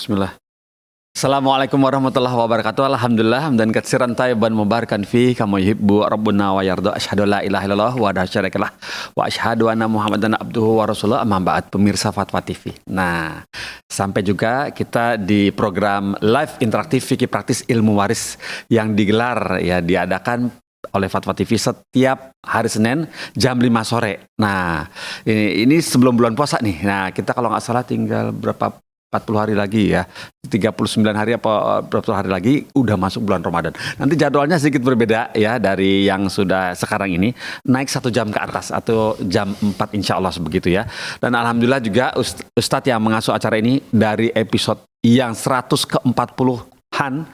Bismillah. Assalamualaikum warahmatullahi wabarakatuh. Alhamdulillah dan katsiran tayyiban mubarakan fi kama yuhibbu rabbuna wa yarda. Asyhadu la ilaha illallah wa la syarikalah wa asyhadu anna Muhammadan abduhu wa rasuluh. Amma ba'd, pemirsa Fatwa TV. Nah, sampai juga kita di program live interaktif fikih praktis ilmu waris yang digelar diadakan oleh Fatwa TV setiap hari Senin jam 5 sore. Nah, ini sebelum bulan puasa nih. Nah, kita kalau nggak salah tinggal 40 hari lagi ya, 39 hari apa berapa hari lagi udah masuk bulan Ramadan. Nanti jadwalnya sedikit berbeda ya dari yang sudah sekarang ini, naik 1 jam ke atas atau jam 4 insya Allah begitu ya. Dan Alhamdulillah juga Ustadz yang mengasuh acara ini dari episode yang 100 ke 40-an,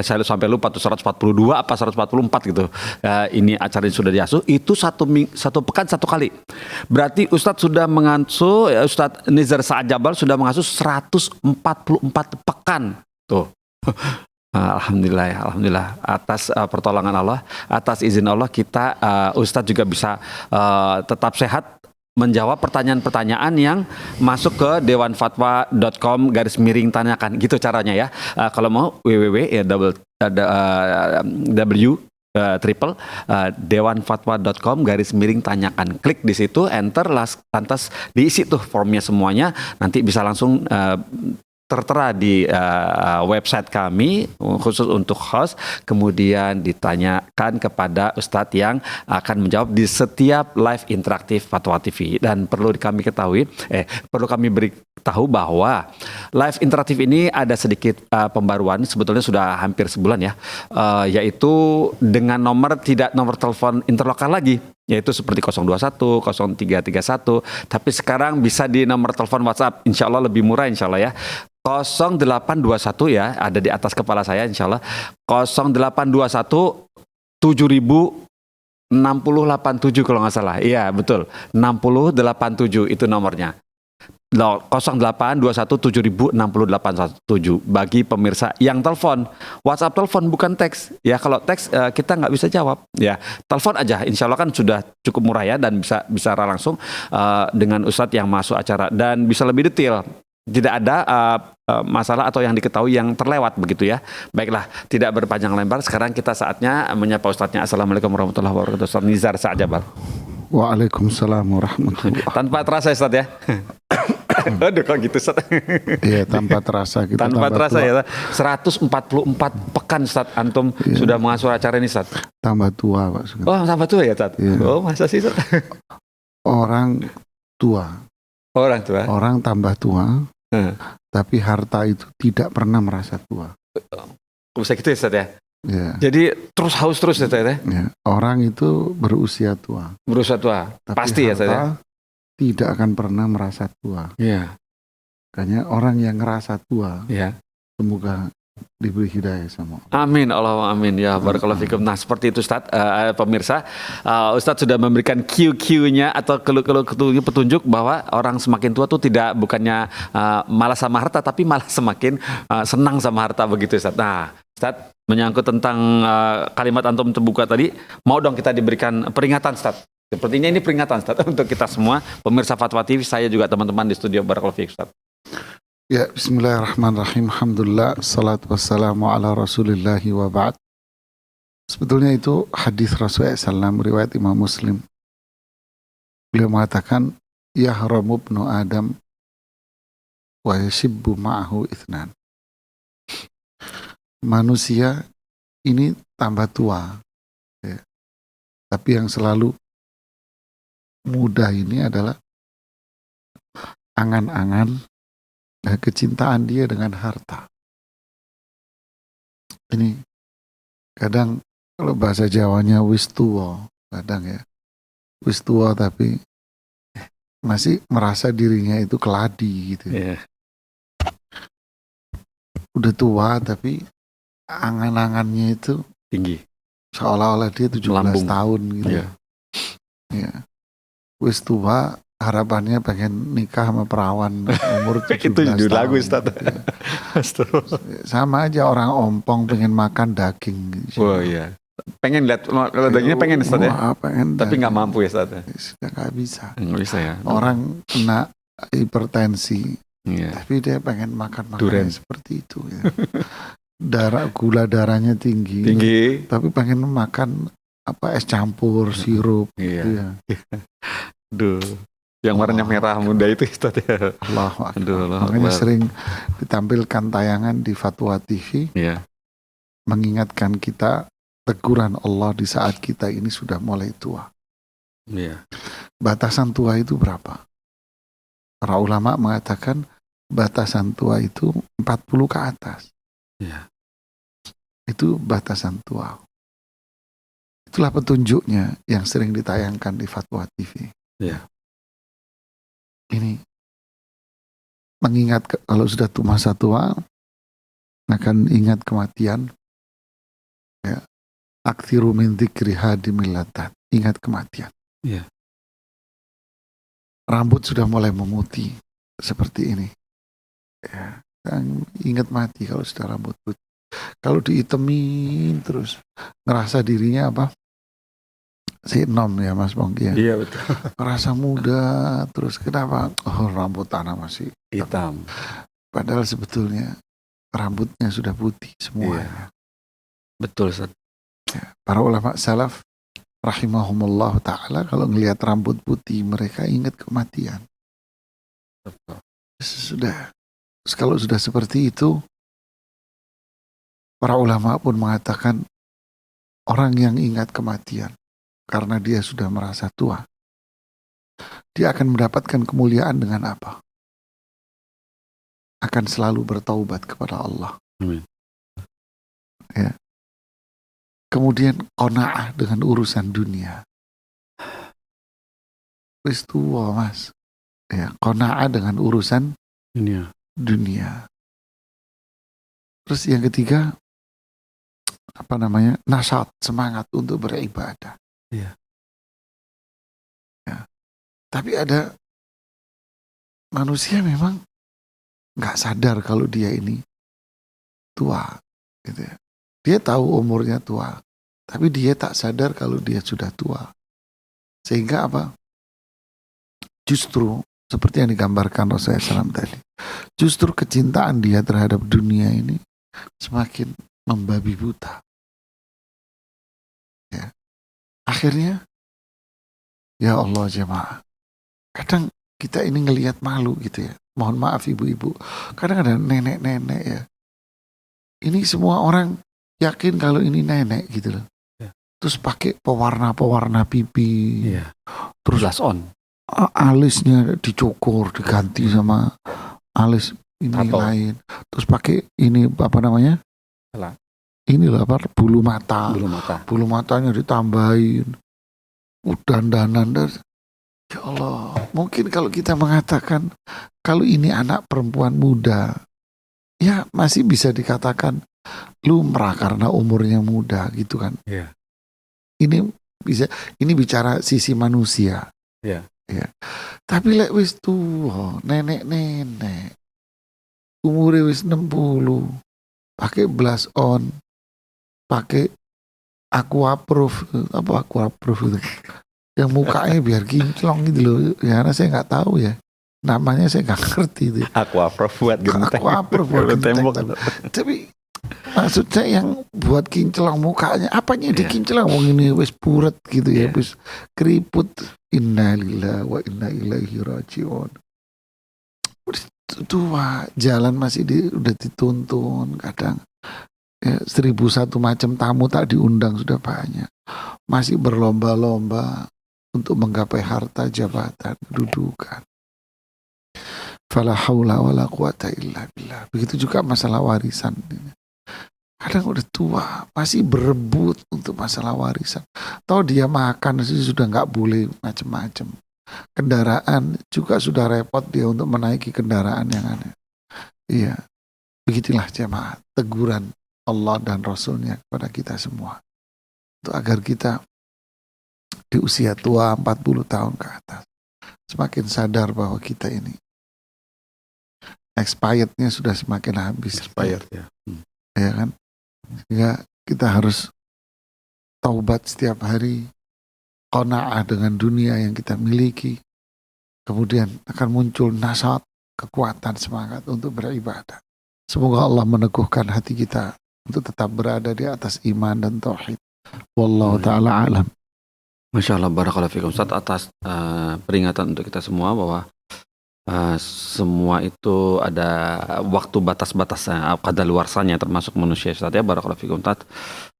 saya sampai lupa tuh 142 apa 144 gitu. Ini acara yang sudah diasuh itu satu pekan 1 kali. Berarti Ustadz sudah mengasuh, Ustadz Nizar Sa'ad Jabal sudah mengasuh 144 pekan tuh. Alhamdulillah ya, alhamdulillah atas pertolongan Allah, atas izin Allah kita Ustadz juga bisa tetap sehat menjawab pertanyaan-pertanyaan yang masuk ke dewanfatwa.com/tanyakan gitu caranya ya. Kalau mau dewanfatwa.com/tanyakan, klik di situ, enter, lantas diisi tuh formnya semuanya, nanti bisa langsung tertera di website kami khusus untuk host, kemudian ditanyakan kepada Ustadz yang akan menjawab di setiap live interaktif Fatwa TV. Dan perlu kami beritahu bahwa live interaktif ini ada sedikit pembaruan, sebetulnya sudah hampir sebulan ya, yaitu dengan tidak nomor telepon interlokal lagi, yaitu seperti 021, 0331, tapi sekarang bisa di nomor telepon WhatsApp, insya Allah lebih murah insya Allah ya. 0821 ya, ada di atas kepala saya insya Allah. 0821 706087 kalau nggak salah. Iya betul, 6087 itu nomornya. 0821 706087 bagi pemirsa yang telepon. WhatsApp telepon bukan teks ya. Kalau teks kita nggak bisa jawab ya. Telepon aja, insya Allah kan sudah cukup murah ya, dan bisa langsung dengan Ustadz yang masuk acara dan bisa lebih detail. Tidak ada masalah atau yang diketahui yang terlewat begitu ya. Baiklah, tidak berpanjang lebar, sekarang kita saatnya menyapa Ustadznya. Assalamualaikum warahmatullahi wabarakatuh. Ustadz Nizar Sa'ad Jabal. Waalaikumsalam warahmatullahi wabarakatuh. Tanpa terasa Ustadz ya. Aduh kok gitu Ustadz. Iya, tanpa terasa kita tanpa terasa tua. Ya 144 pekan Ustadz antum sudah mengasuh acara ini Ustadz. Tambah tua Pak. Oh tambah tua ya Ustadz. Ya. Oh masa sih Ustadz? Orang tua. Orang tambah tua. Tapi harta itu tidak pernah merasa tua. Bisa gitu ya Ustadz ya? Ya. Jadi terus haus terus ya Ustadz ya? Orang itu berusia tua. Tapi pasti ya Ustadz ya? Tidak akan pernah merasa tua. Iya. Makanya orang yang ngerasa tua, semoga diberi hidayah sama Allah. Amin, Allahumma amin ya barakallahu fikum. Nah seperti itu Ustadz, pemirsa, Ustadz sudah memberikan Q-nya atau petunjuk bahwa orang semakin tua tuh bukannya malas sama harta, tapi malah semakin senang sama harta begitu Ustadz. Nah Ustadz, menyangkut tentang kalimat antum terbuka tadi, mau dong kita diberikan peringatan Ustadz. Sepertinya ini peringatan Ustadz untuk kita semua pemirsa Fatwa TV, saya juga teman-teman di studio barakallahu fikum Ustadz. Ya, bismillahirrahmanirrahim. Alhamdulillah, salatu wassalamu ala rasulillahi wa ba'd. Sebetulnya itu hadis Rasulullah SAW, riwayat Imam Muslim. Beliau mengatakan, yahramu ibnu Adam wa yashibbu ma'ahu ithnan. Manusia ini tambah tua. Ya. Tapi yang selalu muda ini adalah angan-angan kecintaan dia dengan harta. Ini kadang kalau bahasa Jawanya wis tuwa, kadang ya wis tuwa tapi masih merasa dirinya itu keladi gitu. Udah tua tapi angan-angannya itu tinggi, seolah-olah dia 17 tahun gitu. Ya. Wis tua, harapannya pengen nikah sama perawan umur 17 tahun. Itu lagu Ustaz. Sama aja orang ompong pengen makan daging. Oh iya. Pengen lihat dagingnya, pengen Ustaz ya. Pengen tapi nggak mampu ya Ustaz. Sudah nggak bisa. Nggak bisa ya. Orang kena hipertensi Iya. Tapi dia pengen makan Durian. makanan seperti itu ya. Gula darahnya tinggi. Tinggi. Tapi pengen makan es campur, sirup gitu Iya. ya. Duh. Yang warnanya merah muda itu Ustaz ya. Allahu Akbar. Aduh, Allahu Makanya Akbar. sering ditampilkan tayangan di Fatwa TV Iya. mengingatkan kita teguran Allah di saat kita ini sudah mulai tua. Iya. Batasan tua itu berapa? Para ulama mengatakan batasan tua itu 40 ke atas. Iya. Itu batasan tua. Itulah petunjuknya yang sering ditayangkan di Fatwa TV. Iya. Ini mengingat kalau sudah masa tua akan ingat kematian. Ya. Aktsiru min dzikri hadimil ladzat. Ingat kematian. Iya. Rambut sudah mulai memutih seperti ini. Ya. Dan ingat mati kalau sudah rambut putih. Kalau diitemin terus ngerasa dirinya apa? Sinom ya Mas Pongki ya. Iya betul. Ngerasa muda terus kenapa? Oh rambut tanah masih Hitam. padahal sebetulnya rambutnya sudah putih semua. Iya. Betul Ustaz. Ya. Para ulama salaf rahimahumullah ta'ala kalau ngelihat rambut putih mereka ingat kematian. Betul. Sudah. Terus kalau sudah seperti itu para ulama pun mengatakan orang yang ingat kematian karena dia sudah merasa tua, dia akan mendapatkan kemuliaan dengan apa? Akan selalu bertaubat kepada Allah. Amin. Ya. Kemudian qanaah dengan urusan dunia. Wis tua Mas. Ya, qanaah dengan urusan Ini ya. dunia. Terus yang ketiga nasyat, semangat untuk beribadah. Iya. Ya. Tapi ada manusia memang nggak sadar kalau dia ini tua, gitu ya. Dia tahu umurnya tua, tapi dia tak sadar kalau dia sudah tua. Sehingga apa? Justru seperti yang digambarkan Rasulullah SAW tadi, justru kecintaan dia terhadap dunia ini semakin membabi buta. Ya. Akhirnya, ya Allah jemaah, kadang kita ini ngelihat malu gitu ya. Mohon maaf ibu-ibu, kadang ada nenek-nenek ya. Ini semua orang yakin kalau ini nenek gitu loh. Ya. Terus pakai pewarna-pewarna pipi. Iya. Terus Blush on. alisnya dicukur, diganti sama alis ini Tato. lain. Terus pakai ini apa namanya? Salah. Ini loh apa? Bulu mata. Bulu mata. Bulu matanya ditambahin. Dandanan. Ya Allah, mungkin kalau kita mengatakan kalau ini anak perempuan muda, ya masih bisa dikatakan lumrah karena umurnya muda gitu kan. Iya. Ini bicara sisi manusia. Iya. Ya. Tapi lek wis tuwa, nenek-nenek umure wis 60, pakai blush on, pakai aquaproof itu. Yang mukanya biar kinclong gitu loh. Ya karena saya nggak tahu ya. Namanya saya nggak ngerti itu. Aquaproof buat genteng. Aquaproof buat genteng. Tapi maksudnya yang buat kinclong mukanya, apanya dikinclong? Wong ini wis puret gitu ya, wis keriput. Innalillahi wa inna ilaihi rajiun. Tua, jalan masih udah dituntun kadang. Ya, 1001 macam tamu tak diundang sudah banyak. Masih berlomba-lomba untuk menggapai harta, jabatan, kedudukan. Fala haula wala quwata illa billah. Begitu juga masalah warisan. Kadang udah tua, masih berebut untuk masalah warisan. Tahu dia makan sih sudah nggak boleh macam-macam. Kendaraan juga sudah repot dia untuk menaiki kendaraan yang aneh. Iya, begitulah jemaah teguran Allah dan Rasulnya kepada kita semua. Untuk agar kita di usia tua 40 tahun ke atas semakin sadar bahwa kita ini expirednya sudah semakin habis. Expired ya. Ya kan? Sehingga kita harus taubat setiap hari, qanaah dengan dunia yang kita miliki. Kemudian akan muncul nasyat, kekuatan semangat untuk beribadah. Semoga Allah meneguhkan hati kita untuk tetap berada di atas iman dan tauhid. Wallahu ta'ala alam. Masya Allah, barakallahu fikum Ustaz, atas peringatan untuk kita semua bahwa semua itu ada waktu batas-batasnya, kadaluarsanya, termasuk manusia Ustaz ya. Barakallahu fikum Ustaz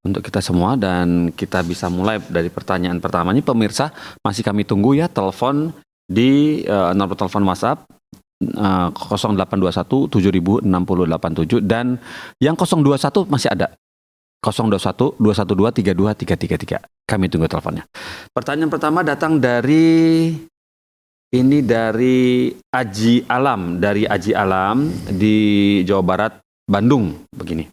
untuk kita semua, dan kita bisa mulai dari pertanyaan pertama ini. Pemirsa, masih kami tunggu ya telepon di nomor telepon WhatsApp 0821 706087, dan yang 021 masih ada 021 212 32333. Kami tunggu teleponnya. Pertanyaan pertama datang dari Aji Alam, di Jawa Barat, Bandung, begini.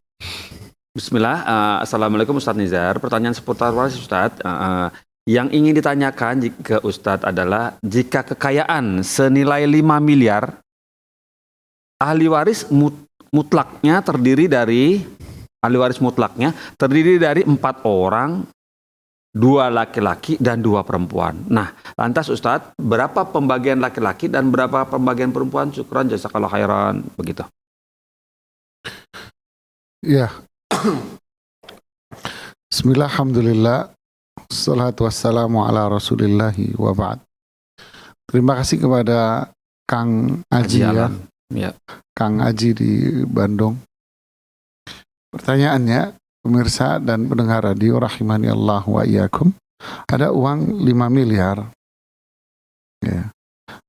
Bismillah, Assalamualaikum Ustadz Nizar. Pertanyaan seputar waris Ustadz. Yang ingin ditanyakan ke Ustadz adalah, jika kekayaan senilai 5 miliar, ahli waris mutlaknya terdiri dari 4 orang, 2 laki-laki dan 2 perempuan. Nah, lantas Ustadz, berapa pembagian laki-laki dan berapa pembagian perempuan? Syukran, jazakallahu khairan, begitu. Ya. Bismillah, alhamdulillah, salatu wassalamu ala rasulillahi wa ba'd. Terima kasih kepada Kang Aji ya. Kang Aji di Bandung. Pertanyaannya, pemirsa dan pendengar radio rahimani Allah wa iyyakum, ada uang 5 miliar. Ya.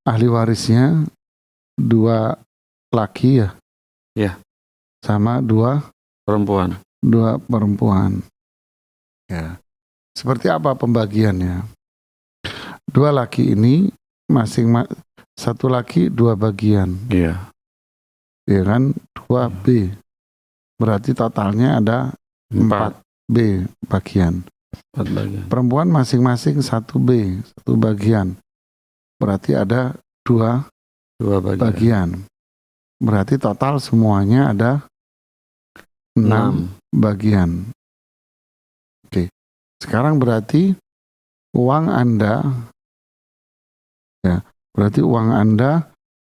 Ahli warisnya 2 laki ya. Ya. Sama 2 perempuan. Ya. Seperti apa pembagiannya? 2 laki ini satu laki 2 bagian. Iya. Ya kan? 2B. Berarti totalnya ada 4B bagian. 4 bagian. Perempuan masing-masing 1B, 1 bagian. Berarti ada 2 bagian. Berarti total semuanya ada 6 bagian. Oke. Sekarang berarti uang Anda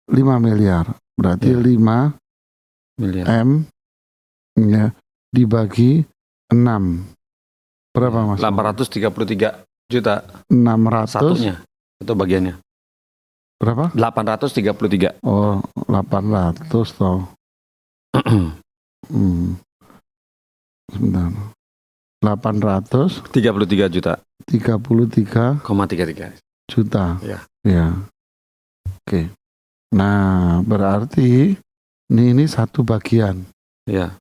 5 miliar. Berarti ya. 5 miliar M ya, dibagi 6. Berapa Mas? 833 juta. 600 satunya atau bagiannya? Berapa? 833. Oh, 800 toh. Sebentar. 833 juta. 33,33 juta. Ya. Ya. Oke. Nah, berarti ini 1 bagian. Ya.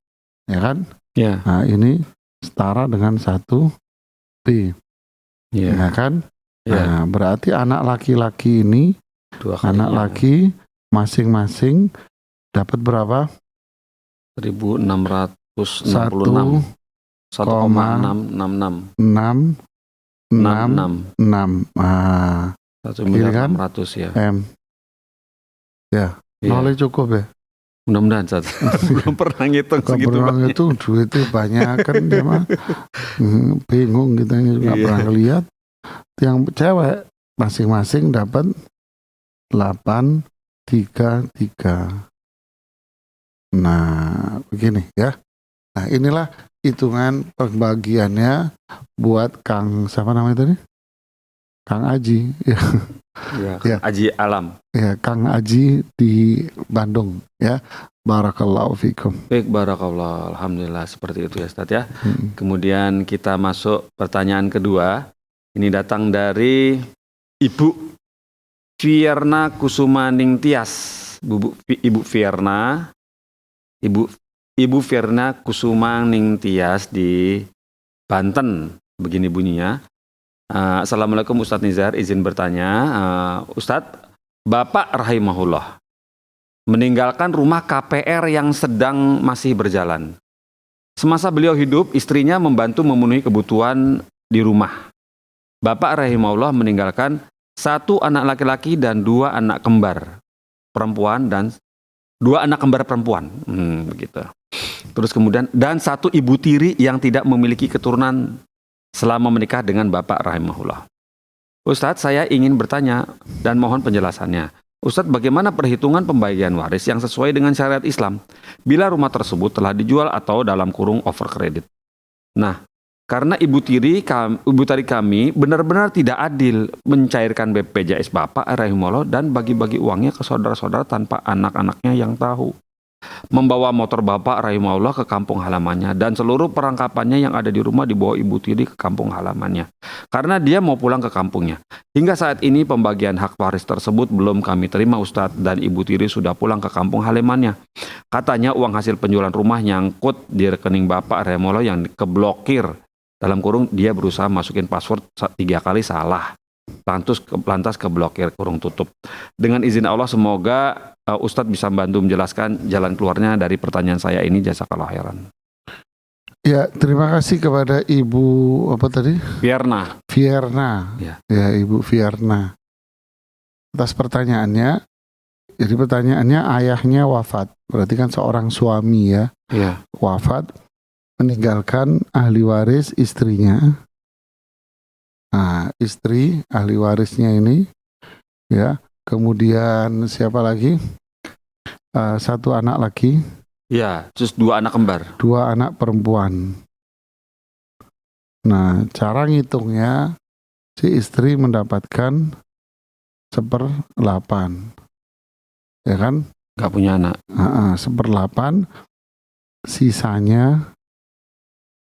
Ya kan? Ya. Nah, ini setara dengan 1B. Ya. Ya kan? Ya. Nah, berarti anak laki-laki ini, 2 kali. anak laki masing-masing dapat berapa? 1.666. 1,666. 6. Ah, 1.600.000 ya. M. Ya, nolnya cukup ya. Mudah-mudahan saat belum pernah ngitung segitu banyak. Itu duitnya banyak kan dia mah bingung kita juga pernah lihat. Yang cewek masing-masing dapat 833. Nah, begini ya. Nah, inilah hitungan pembagiannya buat Kang siapa namanya tadi? Kang Aji. Ya. Ya. Aji Alam. Ya, Kang Aji di Bandung ya. Barakallahu fikum. Baik, barakallah. Alhamdulillah, seperti itu ya Ustaz ya. Kemudian kita masuk pertanyaan kedua. Ini datang dari Ibu Fierna Kusuma Ningtyas. Ibu Fierna Kusuma Ningtyas di Banten. Begini bunyinya. Assalamualaikum Ustadz Nizar, izin bertanya. Ustadz, Bapak rahimahullah meninggalkan rumah KPR yang sedang masih berjalan. Semasa beliau hidup, istrinya membantu memenuhi kebutuhan di rumah. Bapak rahimahullah meninggalkan 1 anak laki-laki dan 2 anak kembar perempuan dan 2 anak kembar perempuan. Begitu. Terus kemudian dan 1 ibu tiri yang tidak memiliki keturunan selama menikah dengan Bapak rahimahullah. Ustadz, saya ingin bertanya dan mohon penjelasannya. Ustadz, bagaimana perhitungan pembagian waris yang sesuai dengan syariat Islam bila rumah tersebut telah dijual atau dalam kurung over kredit? Nah, karena ibu tiri kami benar-benar tidak adil mencairkan BPJS Bapak rahimahullah dan bagi-bagi uangnya ke saudara-saudara tanpa anak-anaknya yang tahu. Membawa motor Bapak rahimahullah ke kampung halamannya dan seluruh perlengkapannya yang ada di rumah dibawa ibu tiri ke kampung halamannya. Karena dia mau pulang ke kampungnya. Hingga saat ini pembagian hak waris tersebut belum kami terima Ustadz dan ibu tiri sudah pulang ke kampung halamannya. Katanya uang hasil penjualan rumah nyangkut di rekening Bapak rahimahullah yang keblokir. Dalam kurung dia berusaha masukin password 3 kali salah. Lantas keblokir kurung tutup. Dengan izin Allah semoga Ustadz bisa bantu menjelaskan jalan keluarnya dari pertanyaan saya ini. Jazakallah khairan. Ya, terima kasih kepada Ibu apa tadi? Vierna. Ya, Ibu Vierna. Atas pertanyaannya. Jadi pertanyaannya ayahnya wafat. Berarti kan seorang suami ya. Wafat meninggalkan ahli waris istrinya. Nah, istri ahli warisnya ini ya. Kemudian siapa lagi? 1 anak laki. Ya, terus 2 anak kembar. 2 anak perempuan. Nah, cara ngitungnya si istri mendapatkan 1/8. Ya kan? Gak punya anak. 1/8 sisanya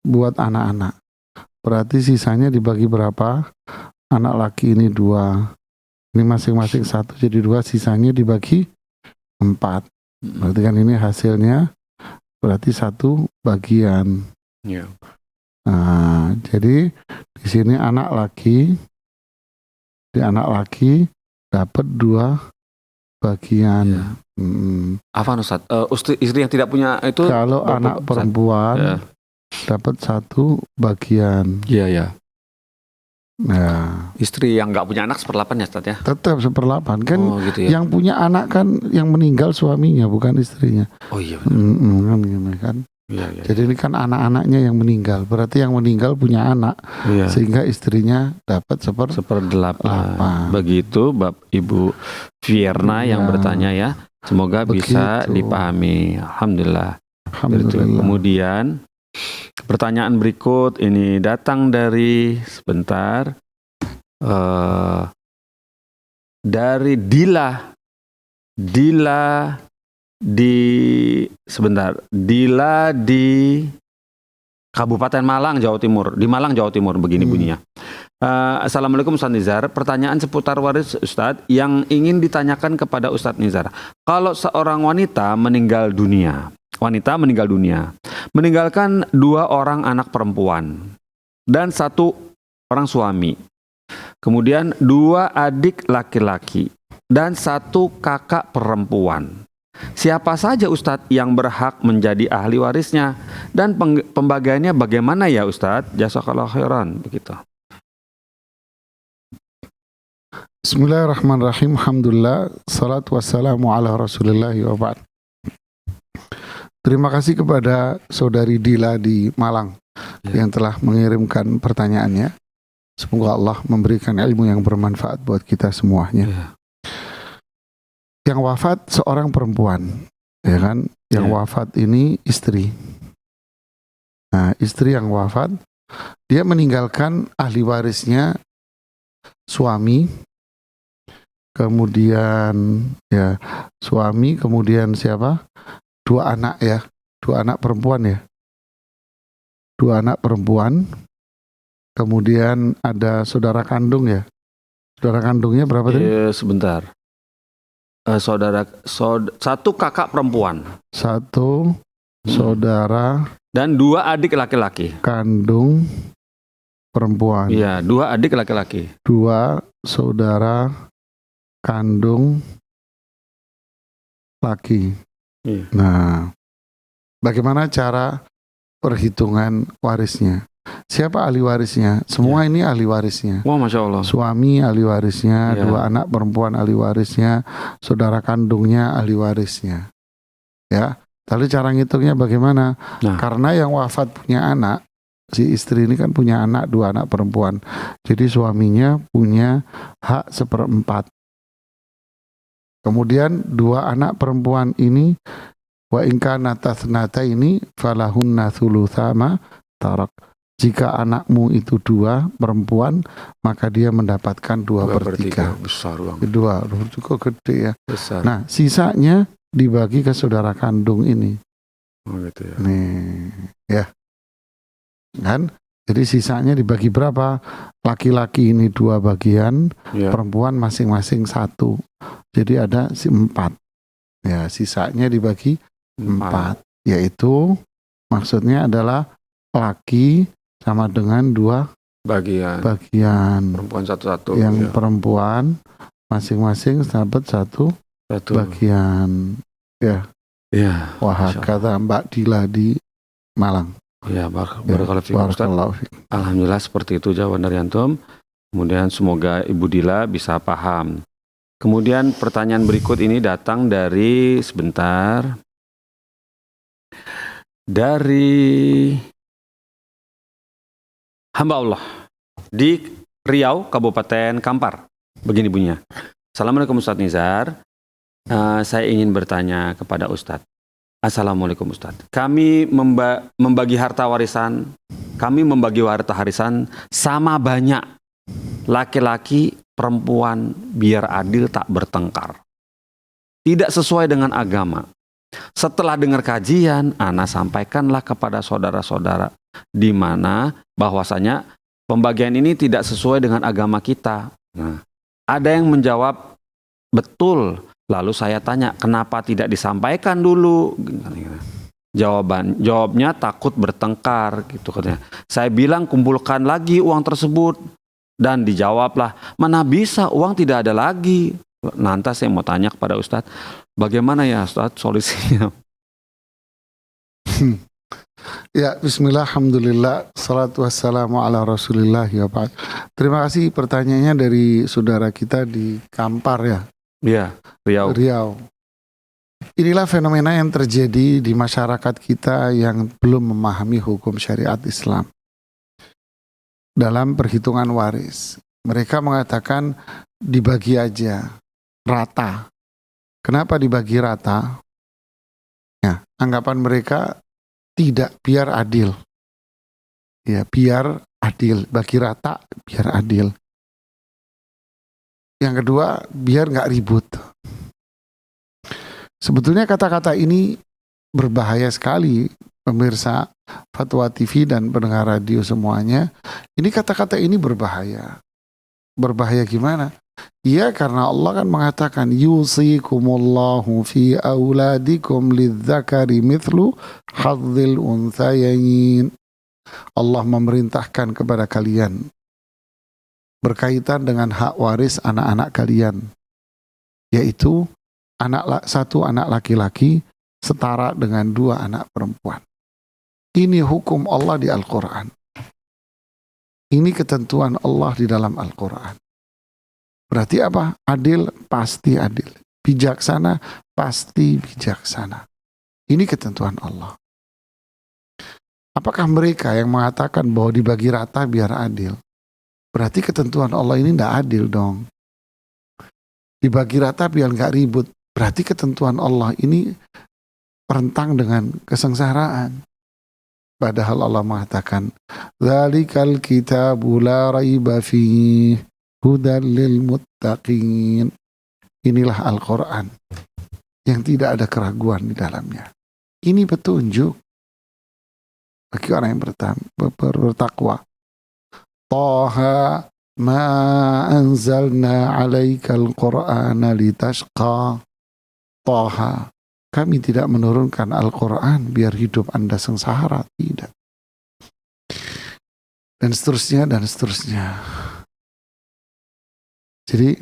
buat anak-anak. Berarti sisanya dibagi berapa? Anak laki ini 2. Ini masing-masing 1 jadi 2, sisanya dibagi 4. Berarti kan ini hasilnya berarti 1 bagian. Nah, jadi di sini anak laki dapat 2 bagian. Apa Ustaz? Istri yang tidak punya itu kalau anak perempuan dapat 1 bagian. Iya. Nah, istri yang nggak punya anak 1/8 ya Ustaz ya? Tetap 1/8 kan. Gitu ya? Yang punya anak kan yang meninggal suaminya bukan istrinya. Oh iya benar. Kan. Iya. Jadi ini kan anak-anaknya yang meninggal. Berarti yang meninggal punya anak. Sehingga istrinya dapat 1/8. Begitu Ibu Vierna yang bertanya ya. Semoga bisa dipahami. Alhamdulillah. Kemudian pertanyaan berikut ini datang dari dari Dila di Kabupaten Malang, Jawa Timur. Di Malang, Jawa Timur begini bunyinya. Assalamualaikum Ustaz Nizar. Pertanyaan seputar waris Ustaz yang ingin ditanyakan kepada Ustaz Nizar. Kalau seorang wanita meninggal dunia, meninggalkan 2 orang anak perempuan dan 1 orang suami, kemudian 2 adik laki-laki dan 1 kakak perempuan. Siapa saja Ustadz yang berhak menjadi ahli warisnya dan pembagiannya bagaimana ya Ustadz? Jazakallahu khairan. Begitu. Bismillahirrahmanirrahim. Alhamdulillah. Salatu wassalamu ala rasulillahi wa ba'd. Terima kasih kepada saudari Dila di Malang yang telah mengirimkan pertanyaannya. Semoga Allah memberikan ilmu yang bermanfaat buat kita semuanya. Yang wafat seorang perempuan, ya kan? Yang wafat ini istri. Nah, istri yang wafat, dia meninggalkan ahli warisnya suami, kemudian suami, kemudian siapa? 2 anak ya, 2 anak perempuan ya. 2 anak perempuan, kemudian ada saudara kandung ya. Saudara kandungnya berapa tadi? Sebentar. 1 kakak perempuan. 1 saudara dan 2 adik laki-laki. Kandung perempuan. Iya, 2 adik laki-laki. 2 saudara kandung laki. Nah, bagaimana cara perhitungan warisnya? Siapa ahli warisnya? Semua ini ahli warisnya. Wah, Masya Allah. Suami ahli warisnya, 2 anak perempuan ahli warisnya, saudara kandungnya ahli warisnya. Ya, lalu cara ngitungnya bagaimana? Karena yang wafat punya anak, si istri ini kan punya anak 2 anak perempuan. Jadi suaminya punya hak 1/4. Kemudian 2 anak perempuan ini wa in kana tathnata ini falahunna thulutsa ma tarak. Jika anakmu itu 2 perempuan, maka dia mendapatkan 2/3. Besar bang. Kedua, cukup gede ya. Besar. Nah, sisanya dibagi ke saudara kandung ini. Oh gitu ya. Nih, ya. Kan? Jadi sisanya dibagi berapa? Laki-laki ini 2 bagian, Ya. perempuan masing-masing 1. Jadi ada 4. Ya, sisanya dibagi 4. Yaitu maksudnya adalah laki sama dengan 2 Bagian. Perempuan satu-satu. Yang ya. perempuan masing-masing dapat 1 bagian. Ya. Iya. Wah, kata Mbak Dila di Malang. Ya, barakallahu fiik Ustaz. Barakallahu. Alhamdulillah seperti itu jawaban dari antum. Kemudian semoga Ibu Dila bisa paham. Kemudian pertanyaan berikut ini datang dari dari hamba Allah di Riau, Kabupaten Kampar. Begini bunyinya. Assalamualaikum Ustadz Nizar. Saya ingin bertanya kepada Ustadz. Assalamualaikum Ustadz. Kami membagi harta warisan sama banyak. Laki-laki, perempuan, biar adil tak bertengkar. Tidak sesuai dengan agama. Setelah dengar kajian, ana sampaikanlah kepada saudara-saudara di mana bahwasanya pembagian ini tidak sesuai dengan agama kita. Nah, ada yang menjawab betul. Lalu saya tanya, kenapa tidak disampaikan dulu? Jawabnya takut bertengkar gitu katanya. Saya bilang kumpulkan lagi uang tersebut dan dijawablah, mana bisa uang tidak ada lagi. Nanti saya mau tanya kepada Ustadz, bagaimana ya Ustadz solusinya? Ya, bismillah, alhamdulillah, salatu wassalamu ala rasulillah ya Pak. Terima kasih pertanyaannya dari saudara kita di Kampar ya. Iya, Riau. Inilah fenomena yang terjadi di masyarakat kita yang belum memahami hukum syariat Islam. Dalam perhitungan waris, mereka mengatakan dibagi aja rata. Kenapa dibagi rata? Ya, anggapan mereka tidak, biar adil. Ya, biar adil, bagi rata biar adil. Yang kedua, biar nggak ribut. Sebetulnya kata-kata ini berbahaya sekali, pemirsa Fatwa TV dan pendengar radio semuanya. Ini kata-kata ini berbahaya. Berbahaya gimana? Iya, karena Allah kan mengatakan yusikumullahu fi auladikum lidzakari mithlu hadzil unthayain. Allah memerintahkan kepada kalian berkaitan dengan hak waris anak-anak kalian, yaitu satu anak laki-laki setara dengan 2 anak perempuan. Ini hukum Allah di Al-Quran. Ini ketentuan Allah di dalam Al-Quran. Berarti apa? Adil, pasti adil. Bijaksana, pasti bijaksana. Ini ketentuan Allah. Apakah mereka yang mengatakan bahwa dibagi rata biar adil? Berarti ketentuan Allah ini tidak adil dong. Dibagi rata biar nggak ribut. Berarti ketentuan Allah ini rentang dengan kesengsaraan. Padahal Allah mengatakan, "Dzalikal kitabu la raiba fihi hudal lil muttaqin." Inilah Al-Quran yang tidak ada keraguan di dalamnya. Ini petunjuk bagi orang yang bertakwa. Taha ma anzalna alaikal qur'ana litashqa. Taha, kami tidak menurunkan Al-Quran biar hidup Anda sengsara, tidak. Dan seterusnya, dan seterusnya. Jadi,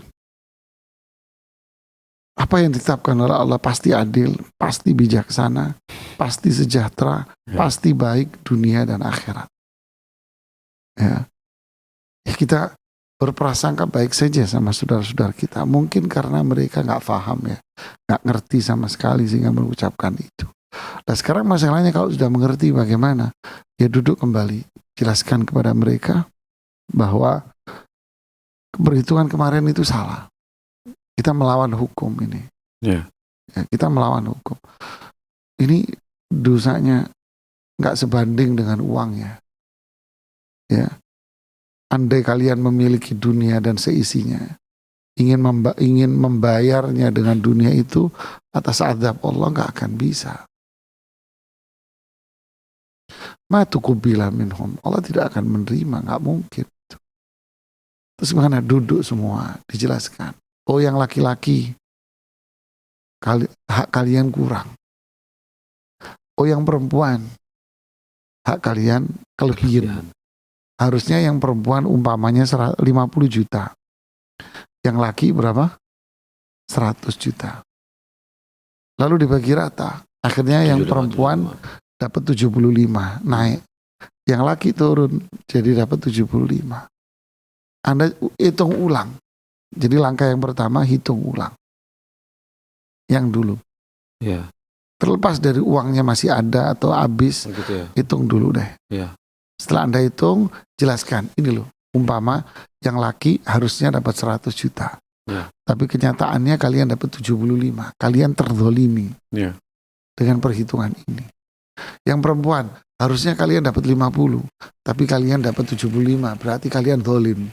apa yang ditetapkan oleh Allah pasti adil, pasti bijaksana, pasti sejahtera, pasti baik dunia dan akhirat. Ya, kita berprasangka baik saja sama saudara-saudara kita. Mungkin karena mereka nggak paham ya, nggak ngerti sama sekali sehingga mengucapkan itu. Nah sekarang masalahnya kalau sudah mengerti bagaimana, ya duduk kembali, jelaskan kepada mereka bahwa perhitungan kemarin itu salah. Kita melawan hukum ini. Ya. Ya, kita melawan hukum. Ini dosanya nggak sebanding dengan uangnya. Ya, andai kalian memiliki dunia dan seisinya, ingin membayarnya dengan dunia itu atas azab Allah, nggak akan bisa. Ma tuqbila minhum, Allah tidak akan menerima, nggak mungkin. Terus mana duduk semua dijelaskan. Oh, yang laki-laki hak kalian kurang. Oh, yang perempuan hak kalian kelebihan. Harusnya yang perempuan umpamanya 50 juta. Yang laki berapa? 100 juta. Lalu dibagi rata. Akhirnya yang perempuan dapat 75, naik. Yang laki turun, jadi dapat 75. Anda hitung ulang. Jadi langkah yang pertama hitung ulang. Yang dulu. Ya. Terlepas dari uangnya masih ada atau habis, Begitu ya. hitung dulu deh. Ya. Setelah Anda hitung, jelaskan. Ini loh, umpama yang laki harusnya dapat 100 juta. Ya. Tapi kenyataannya kalian dapat 75. Kalian terzolimi Ya. dengan perhitungan ini. Yang perempuan harusnya kalian dapat 50. Tapi kalian dapat 75. Berarti kalian zolim.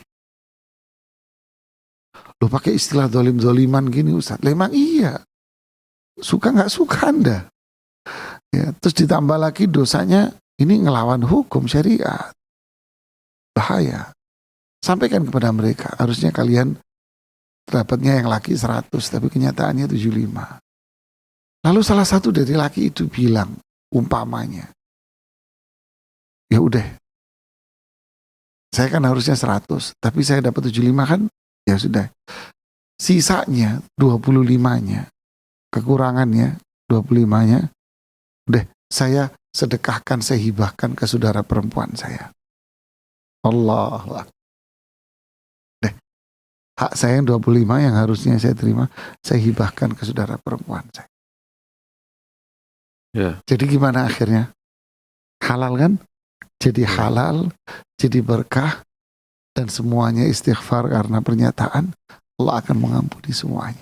Loh, pakai istilah zolim-zoliman gini Ustaz. Memang iya. Suka nggak suka Anda. Ya, terus ditambah lagi dosanya ini ngelawan hukum syariat. Bahaya. Sampaikan kepada mereka, harusnya kalian dapatnya yang laki 100, tapi kenyataannya 75. Lalu salah satu dari laki itu bilang, umpamanya, ya udah, saya kan harusnya 100, tapi saya dapat 75 kan, ya sudah. Sisanya 25-nya, kekurangannya 25-nya, udah saya sedekahkan, saya hibahkan ke saudara perempuan saya. Allah. Deh, hak saya yang 25 yang harusnya saya terima, saya hibahkan ke saudara perempuan saya. Ya. Jadi gimana akhirnya? Halal kan? Jadi halal, jadi berkah, dan semuanya istighfar karena pernyataan, Allah akan mengampuni semuanya.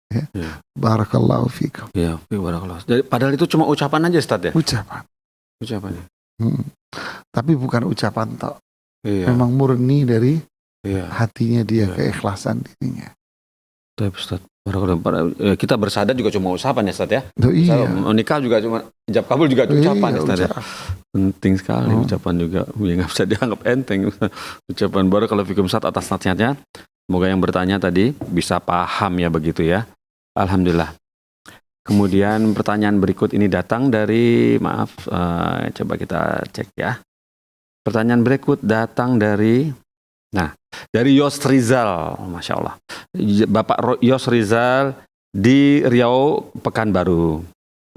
Ya. Ya. Barakallahu fikum. Ya, barakallah. Jadi padahal itu cuma ucapan aja Ustaz ya? Ucapan. Ucapan ya. Tapi bukan ucapan tok. Iya. Memang murni dari Iya. hatinya dia, Iya. keikhlasan dirinya. Tapi Ustaz, barakallah. Kita bersyahadat juga cuma ucapan ya Ustaz ya? Oh, iya. Menikah juga cuma ijab kabul juga ucapan ya Ustaz ya? ucapan. Penting sekali ucapan juga. Ya nggak bisa dianggap enteng. Ucapan barakallahu fikum Ustaz atas nasihatnya. Semoga yang bertanya tadi bisa paham ya begitu ya. Alhamdulillah. Kemudian pertanyaan berikut ini datang dari, coba kita cek ya. Pertanyaan berikut datang dari, dari Yos Rizal, Masya Allah. Bapak Yos Rizal di Riau, Pekanbaru.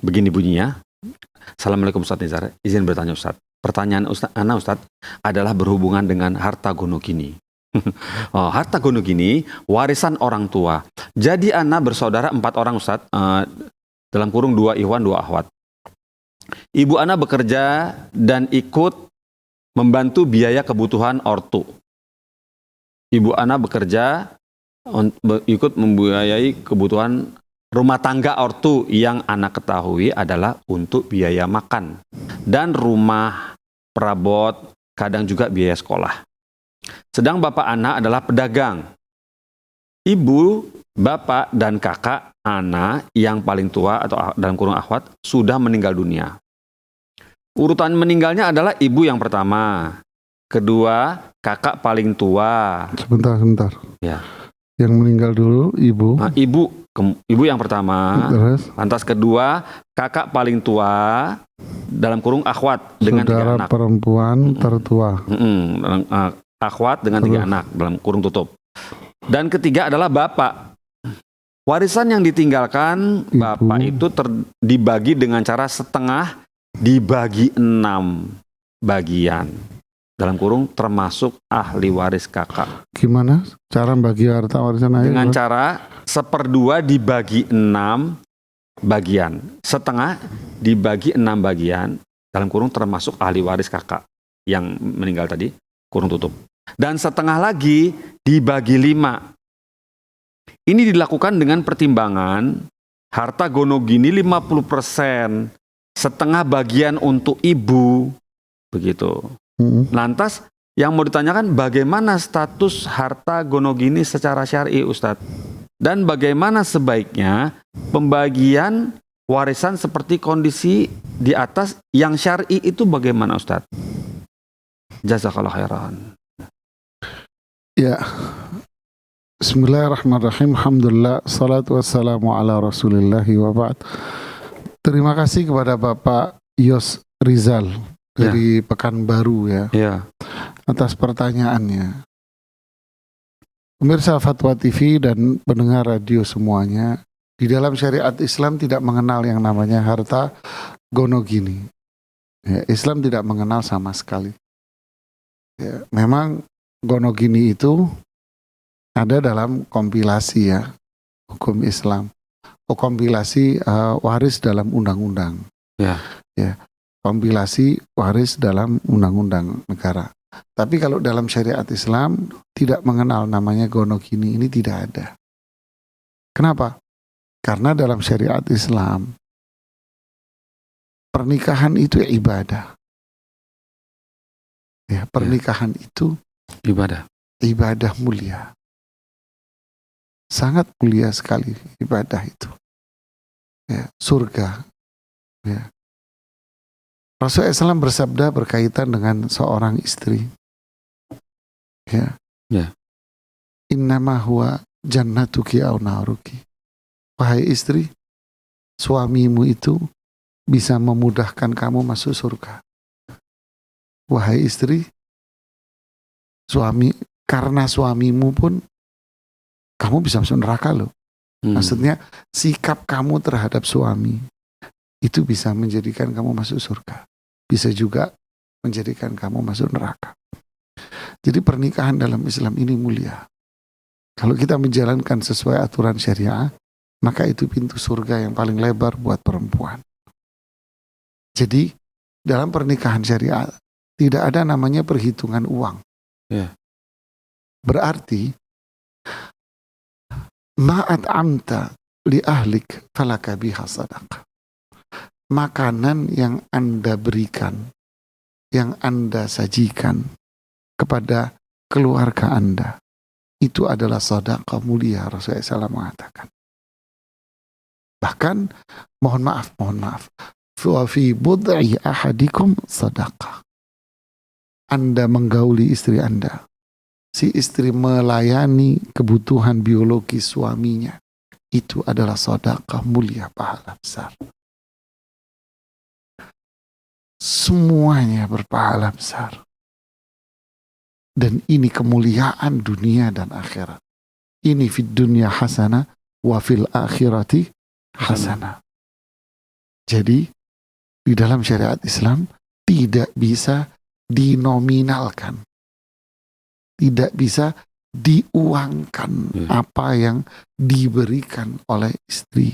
Begini bunyinya. Assalamualaikum Ustaz Nizar, izin bertanya Ustaz. Pertanyaan Ustaz adalah berhubungan dengan harta gono gini. Harta gono gini warisan orang tua. Jadi ana bersaudara 4 orang Ustaz, dalam kurung 2 ikhwan 2 akhwat. Ibu ana bekerja dan ikut membantu biaya kebutuhan ortu. Ibu ana bekerja ikut membiayai kebutuhan rumah tangga ortu yang anak ketahui adalah untuk biaya makan dan rumah, perabot, kadang juga biaya sekolah. Sedang bapak anak adalah pedagang. Ibu, bapak, dan kakak anak yang paling tua atau dalam kurung akhwat sudah meninggal dunia. Urutan meninggalnya adalah ibu yang pertama, kedua kakak paling tua. Sebentar. Ya. Yang meninggal dulu ibu. Nah, ibu yang pertama. Terus? Lantas kedua kakak paling tua dalam kurung akhwat dengan 3 anak. Saudara perempuan tertua. Akhwat dengan 3 anak dalam kurung tutup. Dan ketiga adalah bapak. Warisan yang ditinggalkan bapak itu dibagi dengan cara setengah dibagi 6 bagian. Dalam kurung termasuk ahli waris kakak. Gimana cara bagi harta warisan ayah? Dengan cara 1/2 dibagi 6 bagian. Setengah dibagi 6 bagian. Dalam kurung termasuk ahli waris kakak yang meninggal tadi, kurung tutup. Dan setengah lagi dibagi 5. Ini dilakukan dengan pertimbangan harta gonogini 50%, setengah bagian untuk ibu, begitu. Lantas yang mau ditanyakan bagaimana status harta gonogini secara syar'i, Ustadz? Dan bagaimana sebaiknya pembagian warisan seperti kondisi di atas yang syar'i itu bagaimana, Ustadz? Jazakallah khairan. Ya, bismillahirrahmanirrahim. Alhamdulillah, salatu wassalamu ala rasulillahi wa ba'd. Terima kasih kepada Bapak Yos Rizal dari Pekanbaru Ya. atas pertanyaannya. Pemirsa Fatwa TV dan pendengar radio semuanya, di dalam syariat Islam tidak mengenal yang namanya harta gonogini. Ya, Islam tidak mengenal sama sekali. Ya, memang gonogini itu ada dalam kompilasi hukum Islam, kompilasi waris dalam undang-undang. Ya. Kompilasi waris dalam undang-undang negara. Tapi kalau dalam syariat Islam tidak mengenal namanya gonogini, ini tidak ada. Kenapa? Karena dalam syariat Islam pernikahan itu ibadah. Ya, pernikahan itu ibadah mulia. Sangat mulia sekali ibadah itu. Ya, surga. Ya. Rasulullah SAW bersabda berkaitan dengan seorang istri. Ya. Innama huwa jannatuki au naruki. Wahai istri, suamimu itu bisa memudahkan kamu masuk surga. Wahai istri, karena suamimu pun kamu bisa masuk neraka loh. Maksudnya sikap kamu terhadap suami itu bisa menjadikan kamu masuk surga. Bisa juga menjadikan kamu masuk neraka. Jadi pernikahan dalam Islam ini mulia. Kalau kita menjalankan sesuai aturan syariah, maka itu pintu surga yang paling lebar buat perempuan. Jadi dalam pernikahan syariah tidak ada namanya perhitungan uang. Berarti ma'at amta li ahlik falaka biha sadaqah. Makanan yang Anda berikan, yang Anda sajikan kepada keluarga Anda, itu adalah sedekah mulia. Rasulullah SAW mengatakan. Bahkan, mohon maaf, wa fi bud'i ahadikum sedekah. Anda menggauli istri Anda, si istri melayani kebutuhan biologis suaminya, itu adalah sedekah mulia, pahala besar. Semuanya berpahala besar. Dan ini kemuliaan dunia dan akhirat. Ini fid dunya hasanah wa fil akhirati hasanah. Jadi di dalam syariat Islam tidak bisa dinominalkan. Tidak bisa diuangkan apa yang diberikan oleh istri.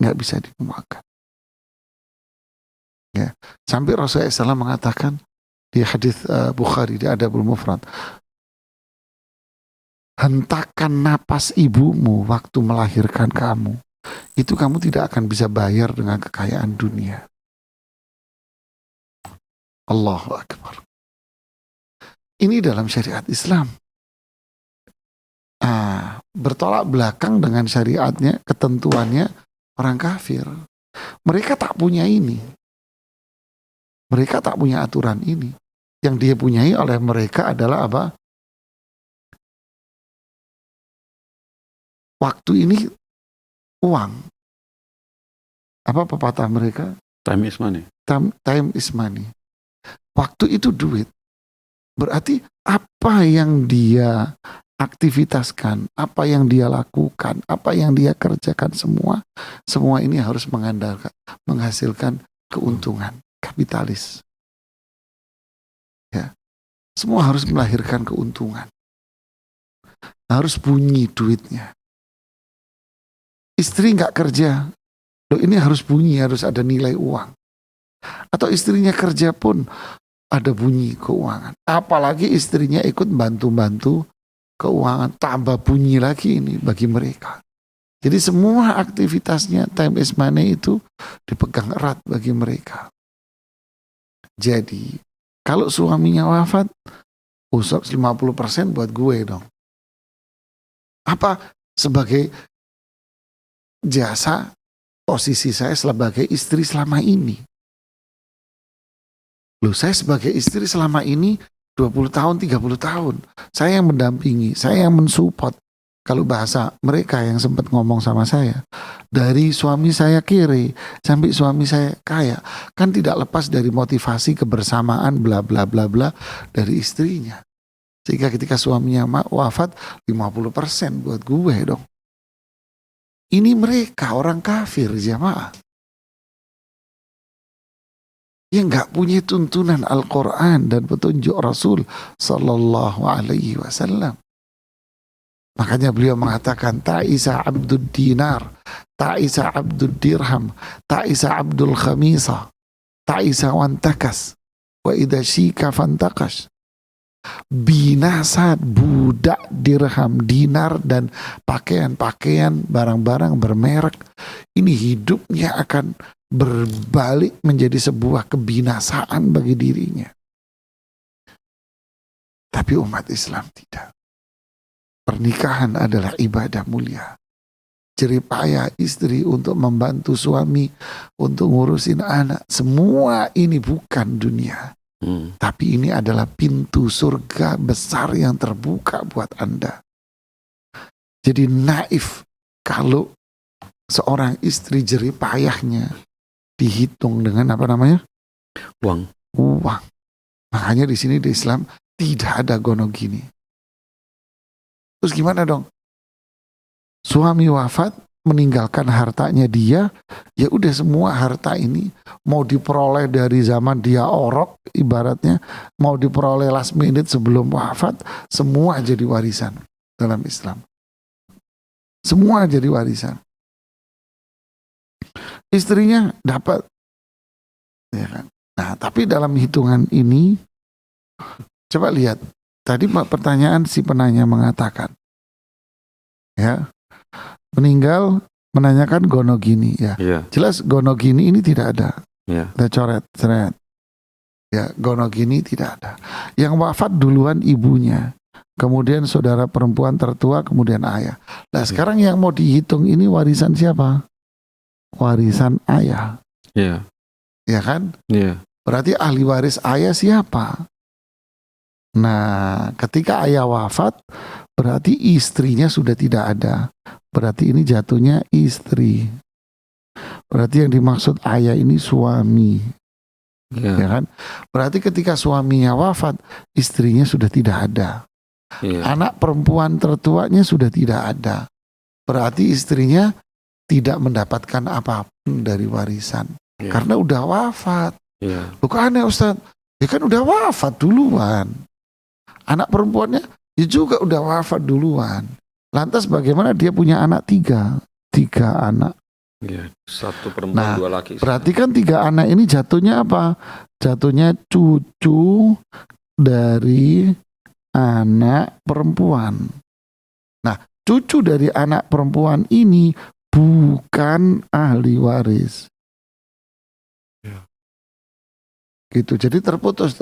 Nggak bisa diuangkan. Ya. Sampai Rasulullah SAW mengatakan di hadis Bukhari di Adabul Mufrad, hentakan napas ibumu waktu melahirkan kamu, itu kamu tidak akan bisa bayar dengan kekayaan dunia. Allahu Akbar. Ini dalam syariat Islam. Bertolak belakang dengan syariatnya, ketentuannya orang kafir. Mereka tak punya ini. Mereka tak punya aturan ini. Yang dia punyai oleh mereka adalah apa? Waktu ini uang. Apa pepatah mereka? Time is money. Time is money. Waktu itu duit. Berarti apa yang dia aktivitaskan, apa yang dia lakukan, apa yang dia kerjakan, semua ini harus menghasilkan keuntungan. Kapitalis. Ya. Semua harus melahirkan keuntungan. Harus bunyi duitnya. Istri nggak kerja, ini harus bunyi, harus ada nilai uang. Atau istrinya kerja pun ada bunyi keuangan. Apalagi istrinya ikut bantu-bantu keuangan, tambah bunyi lagi ini bagi mereka. Jadi semua aktivitasnya time is money itu dipegang erat bagi mereka. Jadi kalau suaminya wafat, usap 50% buat gue dong. Apa? Sebagai jasa posisi saya sebagai istri selama ini. Loh, saya sebagai istri selama ini 20 tahun, 30 tahun. Saya yang mendampingi, saya yang mensupport. Kalau bahasa mereka yang sempat ngomong sama saya, dari suami saya kiri sampai suami saya kaya, kan tidak lepas dari motivasi kebersamaan bla bla bla bla dari istrinya. Sehingga ketika suaminya wafat 50% buat gue dong. Ini mereka orang kafir jamaah, yang gak punya tuntunan Al-Quran dan petunjuk Rasul Sallallahu Alaihi Wasallam. Makanya beliau mengatakan ta'isa abdud dinar, ta'isa abdud dirham, ta'isa abdul khamisah, ta'isa wantakas, wa idha syika fantakas. Binasa budak dirham, dinar dan pakaian-pakaian, barang-barang bermerek. Ini hidupnya akan berbalik menjadi sebuah kebinasaan bagi dirinya. Tapi umat Islam tidak. Pernikahan adalah ibadah mulia. Jeripaya istri untuk membantu suami, untuk ngurusin anak. Semua ini bukan dunia. Tapi ini adalah pintu surga besar yang terbuka buat Anda. Jadi naif kalau seorang istri jeripayahnya dihitung dengan apa namanya? Uang. Makanya di sini di Islam tidak ada gonogini. Terus gimana dong? Suami wafat, meninggalkan hartanya dia, ya udah semua harta ini mau diperoleh dari zaman dia orok ibaratnya, mau diperoleh last minute sebelum wafat, semua jadi warisan dalam Islam. Semua jadi warisan. Istrinya dapat, ya kan? Nah, tapi dalam hitungan ini, coba lihat. Tadi pertanyaan si penanya mengatakan, ya, meninggal menanyakan gonogini, ya. Yeah. Jelas gonogini ini tidak ada. Yeah. Kita coret. Ya, gonogini tidak ada. Yang wafat duluan ibunya, kemudian saudara perempuan tertua, kemudian ayah. Nah, sekarang yang mau dihitung ini warisan siapa? Warisan ayah. Iya. Ya kan? Iya. Berarti ahli waris ayah siapa? Nah, ketika ayah wafat, berarti istrinya sudah tidak ada. Berarti ini jatuhnya istri. Berarti yang dimaksud ayah ini suami. Ya kan? Berarti ketika suaminya wafat, istrinya sudah tidak ada. Anak perempuan tertuanya sudah tidak ada. Berarti istrinya tidak mendapatkan apapun dari warisan. Karena udah wafat. Loh, kok aneh Ustaz? Ya kan udah wafat duluan. Anak perempuannya ya juga udah wafat duluan. Lantas bagaimana dia punya anak tiga anak? Ya, satu perempuan, dua laki. Berarti kan 3 anak ini jatuhnya apa? Jatuhnya cucu dari anak perempuan. Nah, cucu dari anak perempuan ini bukan ahli waris. Gitu. Jadi terputus.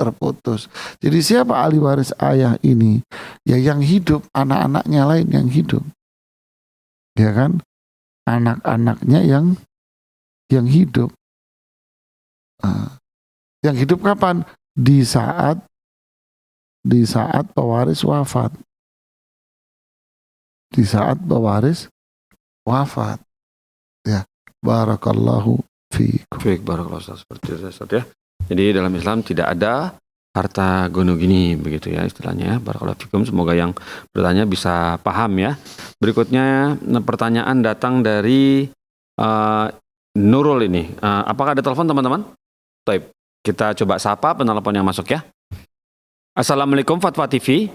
Jadi siapa ahli waris ayah ini? Ya yang hidup, anak-anaknya lain yang hidup. Ya kan? Anak-anaknya yang hidup. Yang hidup kapan? Di saat pewaris wafat. Di saat pewaris wafat. Ya, barakallahu fiikum. Barakallahu seperti itu Ustaz ya. Jadi dalam Islam tidak ada harta gonogini begitu ya istilahnya. Barakallahu fikum. Semoga yang bertanya bisa paham ya. Berikutnya pertanyaan datang dari Nurul ini. Apakah ada telepon teman-teman? Baik, kita coba sapa penelpon yang masuk ya. Assalamualaikum Fatwa TV.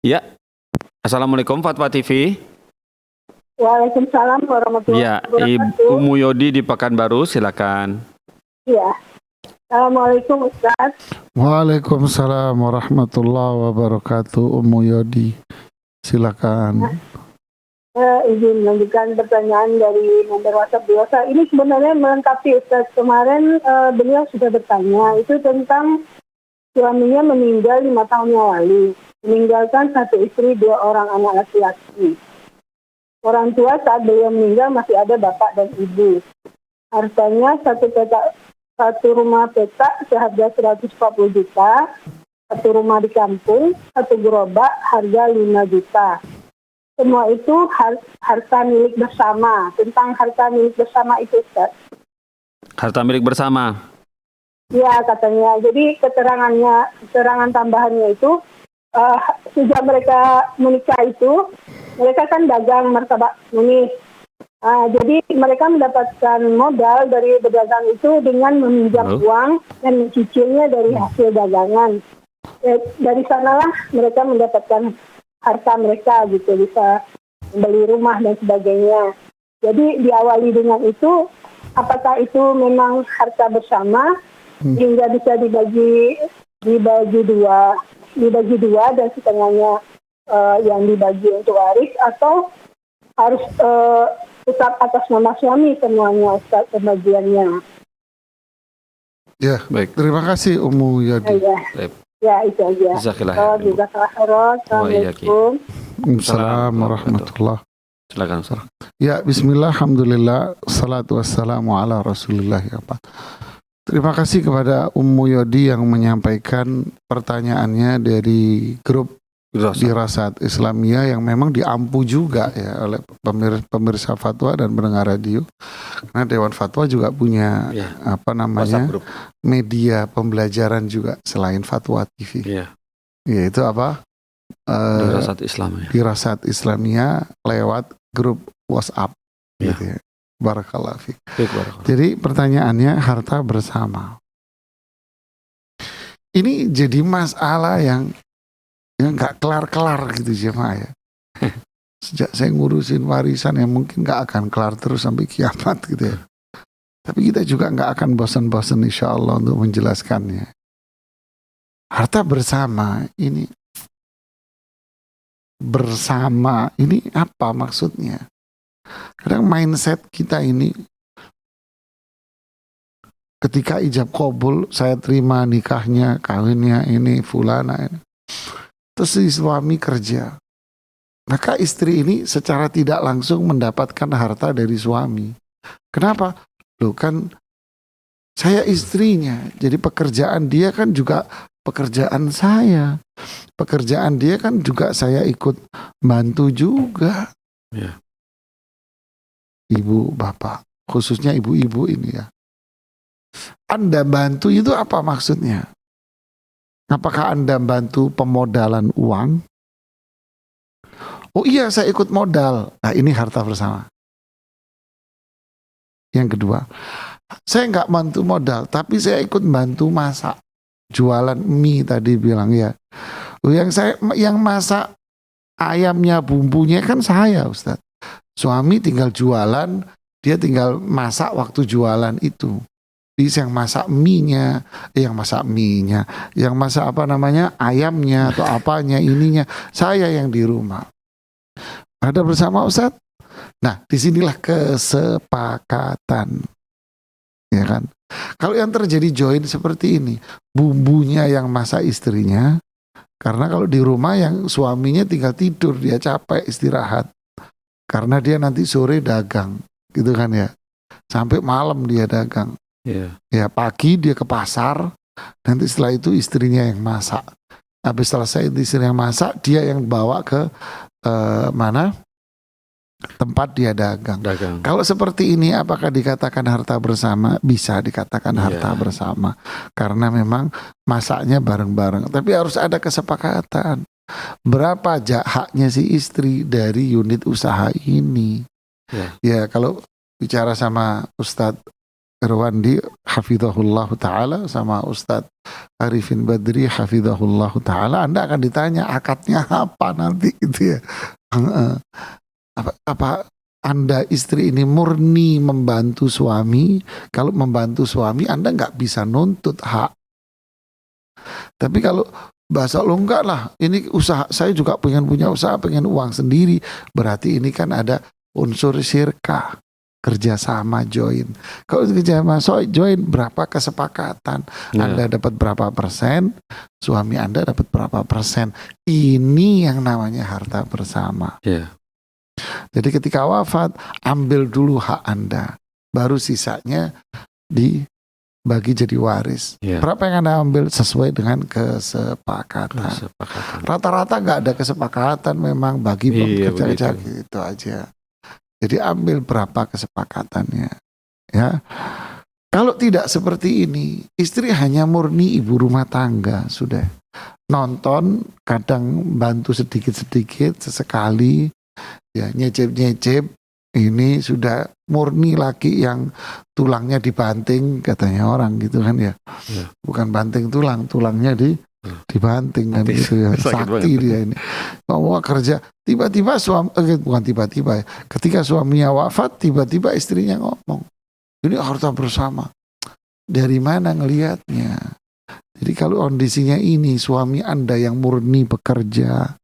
Ya. Assalamualaikum Fatwa TV. Waalaikumsalam warahmatullahi wabarakatuh. Ya, Ibu Muyodi di Pekanbaru, silakan. Iya. Assalamualaikum Ustaz. Waalaikumsalam warahmatullahi wabarakatuh. Ummu Yodi. Silakan. Izin melanjutkan pertanyaan dari member WhatsApp biasa. Ini sebenarnya melengkapi Ustaz. Kemarin beliau sudah bertanya itu tentang suaminya meninggal 5 tahun yang lalu. Meninggalkan 1 istri, 2 orang anak laki-laki. Orang tua saat beliau meninggal masih ada bapak dan ibu. Hartanya satu rumah petak seharga 140 juta, 1 rumah di kampung, 1 gerobak harga 5 juta. Semua itu harta milik bersama. Tentang harta milik bersama itu, Ustaz. Harta milik bersama. Ya, katanya. Jadi keterangan tambahannya itu, sejak mereka menikah itu, mereka kan dagang martabak manis. Jadi mereka mendapatkan modal dari berdagang itu dengan meminjam uang dan mencicilnya dari hasil dagangan. Dari sanalah mereka mendapatkan harta mereka gitu, bisa membeli rumah dan sebagainya. Jadi diawali dengan itu, apakah itu memang harta bersama hingga bisa dibagi dua dan setengahnya yang dibagi untuk waris, atau harus tetap atas nama suami semuanya, Ustaz, pembagiannya. Ya, baik. Terima kasih Ummu Yadi. Ya, itu aja. Jazakallahu khairan. Assalamualaikum. Waalaikumsalam warahmatullahi. Silakan, Ustaz. Ya, bismillah, alhamdulillah, salatu wassalamu ala rasulillah. Terima kasih kepada Ummu Yodi yang menyampaikan pertanyaannya dari grup Dirasat Islamiyah yang memang diampu juga ya oleh pemirsa fatwa dan pendengar radio. Karena Dewan Fatwa juga punya media pembelajaran juga selain Fatwa TV. Yaitu apa? Dirasat Islamiyah. Dirasat Islamiyah lewat grup WhatsApp. Gitu ya. Barakallahu fiik. Jadi pertanyaannya harta bersama. Ini jadi masalah yang nggak kelar-kelar gitu jemaah ya. Sejak saya ngurusin warisan yang mungkin nggak akan kelar terus sampai kiamat gitu ya. Tapi kita juga nggak akan bosan-bosan insya Allah untuk menjelaskannya. Harta bersama ini apa maksudnya? Kadang mindset kita ini ketika ijab qabul, saya terima nikahnya, kawinnya ini fulana ini. Terus si suami kerja, maka istri ini secara tidak langsung mendapatkan harta dari suami. Kenapa? Loh kan saya istrinya, jadi pekerjaan dia kan juga pekerjaan saya. Pekerjaan dia kan juga saya ikut bantu juga. Ya. Ibu, bapak, khususnya ibu-ibu ini ya. Anda bantu itu apa maksudnya? Apakah Anda bantu pemodalan uang? Oh iya, saya ikut modal. Nah, ini harta bersama. Yang kedua, saya nggak bantu modal, tapi saya ikut bantu masak. Jualan mie tadi bilang ya. Yang masak ayamnya, bumbunya kan saya, Ustaz. Suami tinggal jualan, dia tinggal masak waktu jualan itu. Yang masak mie-nya, yang masak ayamnya atau apanya ininya, saya yang di rumah. Ada bersama Ustaz. Nah, disinilah kesepakatan, ya kan? Kalau yang terjadi join seperti ini, bumbunya yang masak istrinya, karena kalau di rumah yang suaminya tinggal tidur, dia capek istirahat, karena dia nanti sore dagang, gitu kan ya, sampai malam dia dagang. Ya pagi dia ke pasar, nanti setelah itu istrinya yang masak. Habis selesai istrinya yang masak, dia yang bawa ke tempat dia dagang. Kalau seperti ini apakah dikatakan harta bersama? Bisa dikatakan harta bersama, karena memang masaknya bareng-bareng. Tapi harus ada kesepakatan. Berapa haknya si istri dari unit usaha ini? Ya kalau bicara sama Ustadz Irwandi hafizahullah ta'ala sama Ustadz Arifin Badri hafizahullah ta'ala, Anda akan ditanya akadnya apa nanti gitu ya. Apa Anda istri ini murni membantu suami? Kalau membantu suami Anda nggak bisa nuntut hak. Tapi kalau bahasa lo enggak lah, ini usaha, saya juga pengen punya usaha, pengen uang sendiri. Berarti ini kan ada unsur syirkah, kerjasama, join. Kalau kerjasama join, berapa kesepakatan? Anda dapat berapa persen, suami Anda dapat berapa persen. Ini yang namanya harta bersama. Jadi ketika wafat, ambil dulu hak Anda, baru sisanya dibagi jadi waris. Berapa yang Anda ambil sesuai dengan kesepakatan. Rata-rata nggak ada kesepakatan, memang bagi kerja-kerja gitu aja. Jadi ambil berapa kesepakatannya, ya. Kalau tidak seperti ini, istri hanya murni ibu rumah tangga, sudah nonton, kadang bantu sedikit-sedikit, sesekali, ya nyecep-nyecep. Ini sudah murni laki yang tulangnya dibanting, katanya orang gitu kan ya. Bukan banting tulang, tulangnya dibanting kan gitu ya. Sakti dia ini. Mau kerja, tiba-tiba bukan tiba-tiba ya. Ketika suaminya wafat, tiba-tiba istrinya ngomong, ini harta bersama. Dari mana ngelihatnya? Jadi kalau kondisinya ini, suami Anda yang murni bekerja,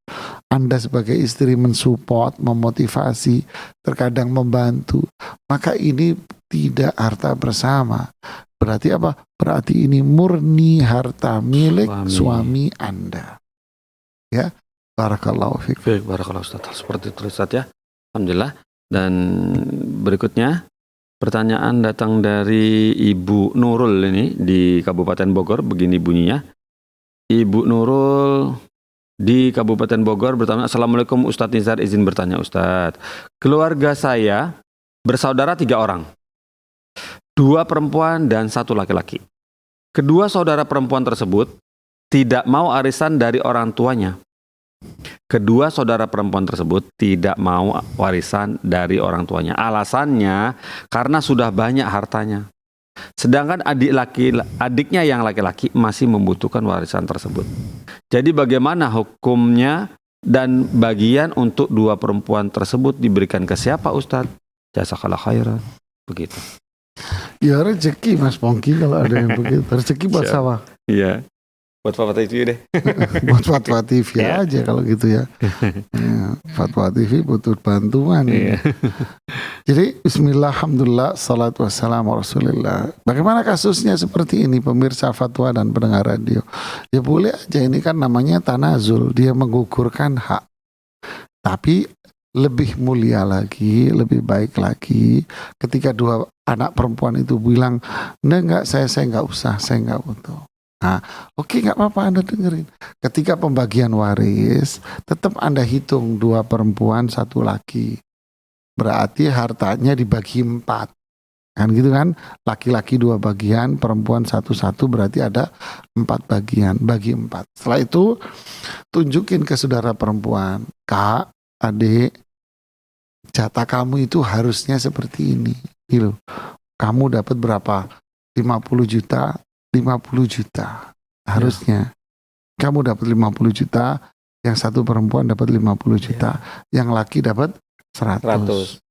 Anda sebagai istri mensupport, memotivasi, terkadang membantu, maka ini tidak harta bersama. Berarti apa? Berarti ini murni harta milik suami Anda. Ya, barakallahu fiik. Barakallahu Ustaz. Seperti itu Ustaz ya. Alhamdulillah. Dan berikutnya pertanyaan datang dari Ibu Nurul ini di Kabupaten Bogor. Begini bunyinya. Ibu Nurul di Kabupaten Bogor bertanya, Assalamualaikum Ustadz Nizar, izin bertanya Ustadz. Keluarga saya bersaudara 3 orang. 2 perempuan dan 1 laki-laki. Kedua saudara perempuan tersebut tidak mau arisan dari orang tuanya. Kedua saudara perempuan tersebut tidak mau warisan dari orang tuanya. Alasannya karena sudah banyak hartanya. Sedangkan adiknya yang laki-laki masih membutuhkan warisan tersebut. Jadi bagaimana hukumnya dan bagian untuk 2 perempuan tersebut diberikan ke siapa Ustadz? Jazakallah khairan. Begitu. Ya rezeki Mas Pongki kalau ada yang begitu. Rezeki buat sawah. Iya. Buat Fatwa TV deh. Buat Fatwa TV aja kalau gitu ya. Fatwa TV butuh bantuan. Jadi bismillah, alhamdulillah, salatu wassalamu rasulillah. Bagaimana kasusnya seperti ini pemirsa Fatwa dan pendengar radio? Ya boleh aja, ini kan namanya tanazul. Dia menggugurkan hak. Tapi lebih mulia lagi, lebih baik lagi ketika 2 anak perempuan itu bilang, enggak, saya enggak usah, saya enggak butuh. Nah, oke, nggak apa-apa, Anda dengerin. Ketika pembagian waris, tetap Anda hitung 2 perempuan 1 laki. Berarti hartanya dibagi 4. Kan gitu kan? Laki-laki 2 bagian, perempuan 1 berarti ada 4 bagian. Bagi 4. Setelah itu, tunjukin ke saudara perempuan, Kak, adik, jatah kamu itu harusnya seperti ini. Gitu. Kamu dapat berapa? 50 juta. 50 juta harusnya. Kamu dapat 50 juta, yang 1 perempuan dapat 50 juta, yang laki dapat 100.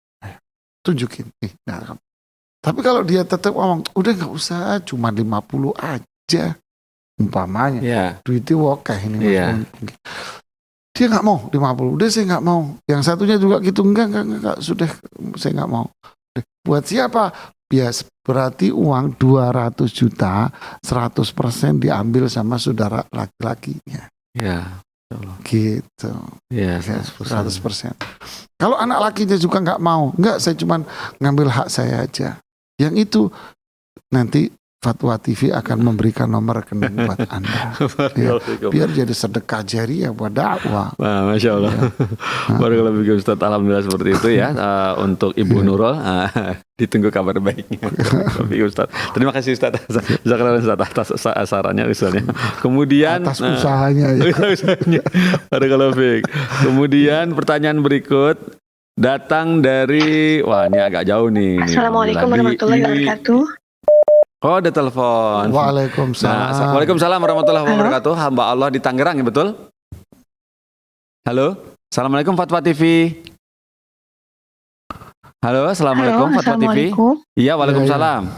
Tunjukin. Nah, tapi kalau dia tetap ngomong, udah nggak usah, cuma 50 aja, umpamanya, duitnya wakah ini. Dia nggak mau 50, udah saya nggak mau. Yang satunya juga gitu, enggak, sudah saya nggak mau. Buat siapa? Bias, berarti uang 200 juta 100% diambil sama saudara laki-lakinya. Ya, gitu. Ya, 100%. Kalau anak lakinya juga nggak mau, enggak, saya cuma ngambil hak saya aja. Yang itu nanti Fatwa TV akan memberikan nomor rekening buat Anda. Ya, biar jadi sedekah jariah buat dakwah. Wah, Masya Allah. Barakallahu fiikum Ustaz. Alhamdulillah seperti itu ya. Untuk Ibu Nurul, ditunggu kabar baiknya. Ustaz. Terima kasih Ustaz. Jazakallahu Ustaz atas sarannya Ustaznya. Kemudian atas usahanya ya. Barakallahu fiik. Kemudian pertanyaan berikut datang dari, wah ini agak jauh nih. Assalamualaikum warahmatullahi wabarakatuh. Oh, ada telepon. Waalaikumsalam. Waalaikumsalam warahmatullahi wabarakatuh. Hamba Allah di Tangerang ya, betul? Halo. Assalamualaikum Fatwa TV. Halo, assalamualaikum Fatwa TV. Iya, waalaikumsalam.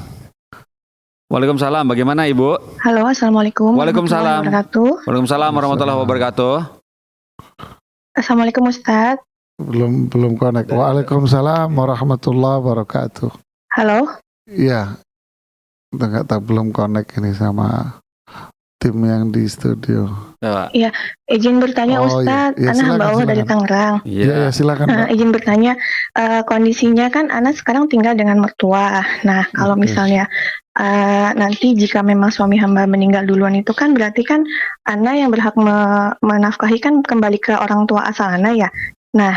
Waalaikumsalam. Bagaimana Ibu? Halo, Assalamualaikum Waalaikumsalam. warahmatullahi wabarakatuh. Waalaikumsalam warahmatullahi wabarakatuh. Assalamualaikum Ustadz. Belum connect. Waalaikumsalam warahmatullahi wabarakatuh. Halo. Iya, nggak tahu belum connect ini sama tim yang di studio. Coba. Izin bertanya Oh, Ustadz, iya. Ya, Ana hamba Allah silakan. dari Tangerang. Iya, ya, silakan. Mbak. Izin bertanya, kondisinya kan Ana sekarang tinggal dengan mertua. Nah, kalau Oke. misalnya nanti jika memang suami hamba meninggal duluan itu kan berarti kan Ana yang berhak menafkahi kan kembali ke orang tua asal Ana ya. Nah,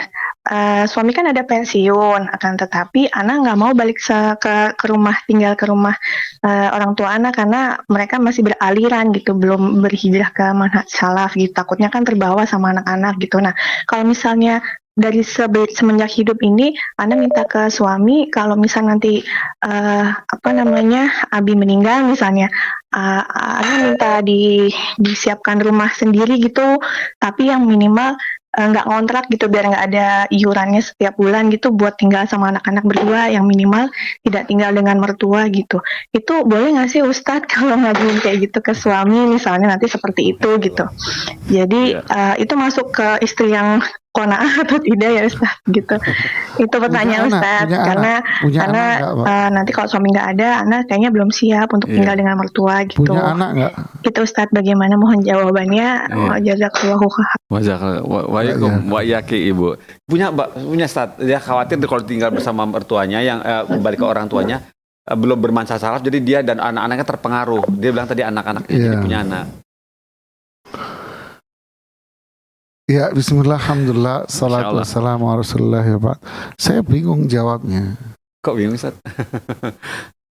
suami kan ada pensiun, akan tetapi Ana nggak mau balik ke rumah, tinggal ke rumah orang tua Ana karena mereka masih beraliran gitu, belum berhijrah ke manhaj salaf gitu. Takutnya kan terbawa sama anak-anak gitu. Nah, kalau misalnya dari semenjak hidup ini, Ana minta ke suami kalau misal nanti Abi meninggal misalnya, Ana minta disiapkan rumah sendiri gitu, tapi yang minimal nggak ngontrak gitu biar nggak ada iurannya setiap bulan gitu buat tinggal sama anak-anak berdua, yang minimal tidak tinggal dengan mertua gitu. Itu boleh nggak sih Ustadz kalau ngajuin kayak gitu ke suami misalnya nanti seperti itu gitu. Jadi itu masuk ke istri yang qanaah atau tidak ya Ustadz gitu. Itu pertanyaan Ustadz karena nanti kalau suami nggak ada, Ana kayaknya belum siap untuk tinggal dengan mertua gitu. Punya anak nggak? Itu Ustadz, bagaimana, mohon jawabannya. Jazakallahu khairan. Wa yaki Ibu. Punya Ustaz, dia khawatir kalau tinggal bersama mertuanya yang balik ke orang tuanya belum bermansa salaf, jadi dia dan anak-anaknya terpengaruh. Dia bilang tadi anak-anaknya jadi punya anak. Ya, bismillah, alhamdulillah, salatu wassalamu ala rasulillah ya Pak. Saya bingung jawabnya. Kok bingung Ustaz?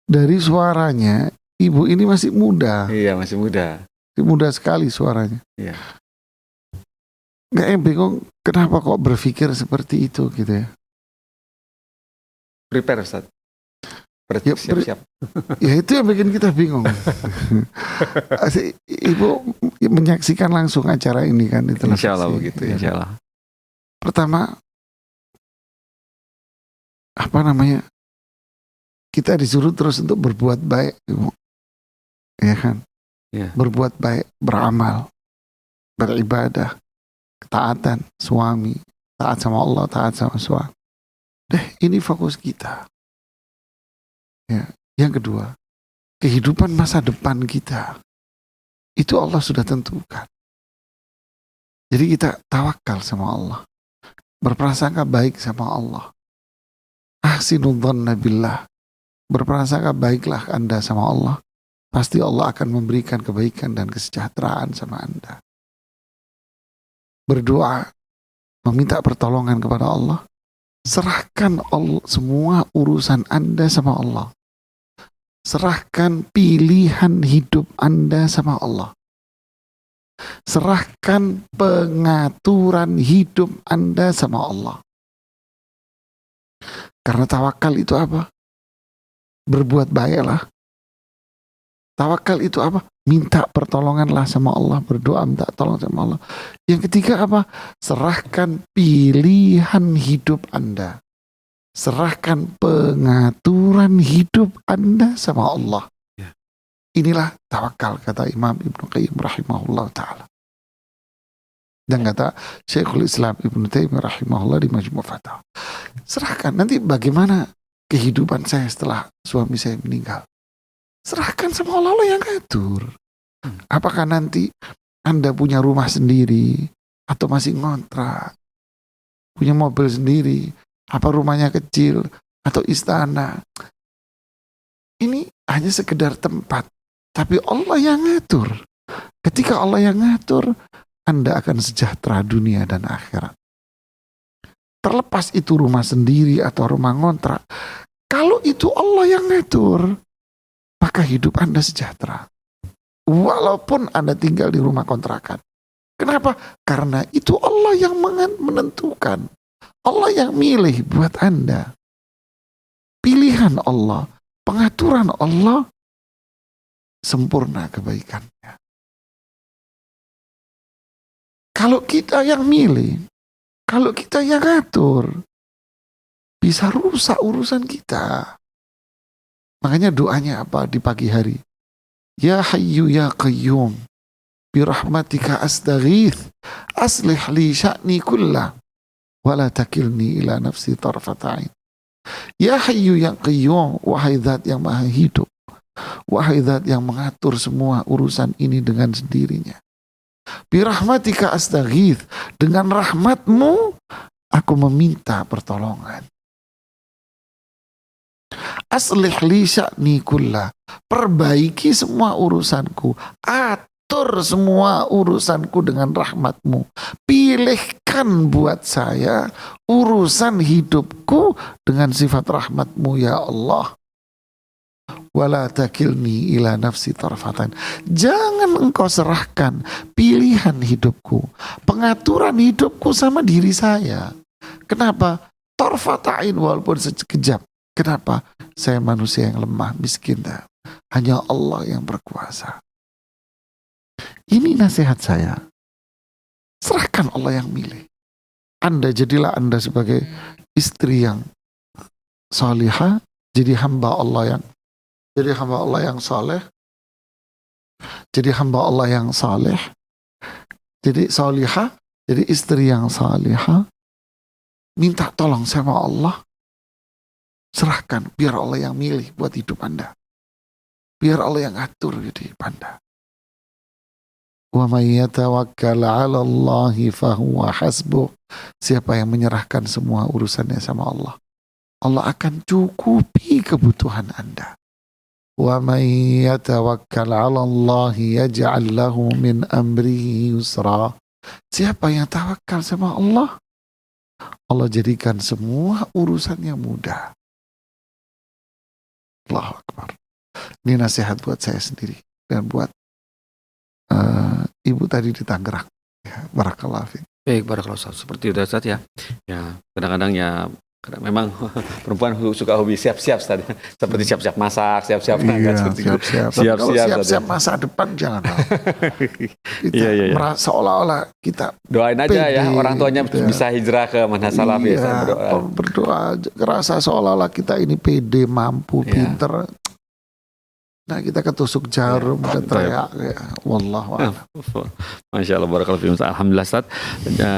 Dari suaranya, ibu ini masih muda. Iya, masih muda. Muda sekali suaranya. Iya. Nggak, bingung kenapa kok berpikir seperti itu gitu ya. Prepare Ustaz. Siap-siap. Ya itu yang bikin kita bingung. Ibu menyaksikan langsung acara ini kan? Insya Allah begitu, insya Allah. Pertama, kita disuruh terus untuk berbuat baik, Ibu. Ya kan? Ya. Berbuat baik, beramal, beribadah, ketaatan, suami, taat sama Allah, taat sama suami. Ini fokus kita. Ya. Yang kedua, kehidupan masa depan kita itu Allah sudah tentukan. Jadi kita tawakal sama Allah, berprasangka baik sama Allah. Ahsinu dzanna billah, berprasangka baiklah Anda sama Allah, pasti Allah akan memberikan kebaikan dan kesejahteraan sama Anda. Berdoa, meminta pertolongan kepada Allah, serahkan Allah, semua urusan Anda sama Allah. Serahkan pilihan hidup Anda sama Allah. Serahkan pengaturan hidup Anda sama Allah. Karena tawakal itu apa? Berbuat baiklah. Tawakal itu apa? Minta pertolonganlah sama Allah, berdoa minta tolong sama Allah. Yang ketiga apa? Serahkan pilihan hidup Anda. Serahkan pengaturan hidup Anda sama Allah. Ya. Inilah tawakal, kata Imam Ibnu Qayyim rahimahullah ta'ala. Dan kata Syekhul Islam Ibnu Taimiyah rahimahullah di Majmu' Fatawa. Serahkan, nanti bagaimana kehidupan saya setelah suami saya meninggal. Serahkan sama Allah, Allah yang ngatur. Apakah nanti Anda punya rumah sendiri atau masih ngontrak, punya mobil sendiri, apa rumahnya kecil atau istana, ini hanya sekedar tempat, tapi Allah yang ngatur. Ketika Allah yang ngatur, Anda akan sejahtera dunia dan akhirat. Terlepas itu rumah sendiri atau rumah ngontrak, kalau itu Allah yang ngatur, maka hidup Anda sejahtera. Walaupun Anda tinggal di rumah kontrakan. Kenapa? Karena itu Allah yang menentukan. Allah yang milih buat Anda. Pilihan Allah, pengaturan Allah, sempurna kebaikannya. Kalau kita yang milih, kalau kita yang ngatur, bisa rusak urusan kita. Makanya doanya apa di pagi hari? Ya Hayyu Ya Qayyum birahmatika astaghith aslih li sya'ni kullah wala takilni ila nafsi tarfata'in. Ya Hayyu Ya Qayyum, wahai zat yang maha hidup, wahai zat yang mengatur semua urusan ini dengan sendirinya. Birahmatika astaghith, dengan rahmatmu aku meminta pertolongan. Aslih li sya'ni kullah, perbaiki semua urusanku, atur semua urusanku dengan rahmatmu. Pilihkan buat saya urusan hidupku dengan sifat rahmatmu ya Allah. Wala takilni ila nafsi tarfatan. Jangan engkau serahkan pilihan hidupku, pengaturan hidupku sama diri saya. Kenapa? Tarfatain, walaupun sekejap. Kenapa? Saya manusia yang lemah, miskin. Hanya Allah yang berkuasa. Ini nasihat saya. Serahkan Allah yang milih. Jadilah Anda sebagai istri yang salihah, jadi hamba Allah yang saleh, jadi hamba Allah yang saleh, jadi salihah, jadi istri yang salihah. Minta tolong sama Allah. Serahkan, biar Allah yang milih buat hidup Anda. Biar Allah yang atur hidup Anda. Wa may yatawakkal 'ala Allahi fahuwa hasbuh. Siapa yang menyerahkan semua urusannya sama Allah, Allah akan cukupi kebutuhan Anda. Wa may yatawakkal 'ala Allahi yaj'al lahu min amrihi yusra. Siapa yang tawakal sama Allah, Allah jadikan semua urusannya mudah. Allahu Akbar. Ini nasihat buat saya sendiri dan buat ibu tadi di Tangerang. Ya, barakallahu fiik. Baik, barakallahu Ustaz. Seperti itu Ustaz ya. Ya, kadang-kadang ya memang perempuan suka hobi siap-siap Ustaz. Seperti siap-siap masak, siap-siap Iya, siap-siap tapi masa depan jangan tahu. Kita Iya. merasa seolah-olah kita doain aja ya pede, orang tuanya gitu ya. bisa hijrah ke manhaj salafi. Iya, Saya berdoa. berdoa ngerasa seolah-olah kita ini pede, mampu, Iya. pinter. Nah, kita ketusuk jarum, kita teriak ya. Wallahu a'lam. Masya Allah, barakallahu fiikum. Alhamdulillah Ustaz.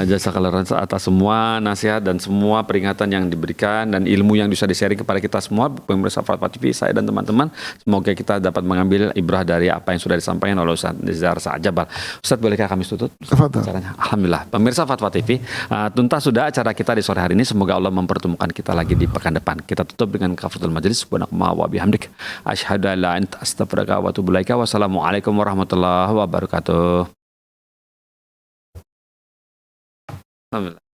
Jazakallahu khairan atas semua nasihat dan semua peringatan yang diberikan dan ilmu yang bisa di-sharing kepada kita semua pemirsa Fatwa TV, saya dan teman-teman. Semoga kita dapat mengambil ibrah dari apa yang sudah disampaikan oleh Ustaz Nizar Sa'jabal. Ustaz, bolehkah kami tutup? Tafadhol. Alhamdulillah. Pemirsa Fatwa TV, tuntas sudah acara kita di sore hari ini. Semoga Allah mempertemukan kita lagi di pekan depan. Kita tutup dengan kafaratul majelis. Subhanakallahumma wa bihamdik asyhadu an la ilaha illa anta astaghfiruka wa atubu ilaika. Wassalamualaikum warahmatullahi wabarakatuh. Alhamdulillah.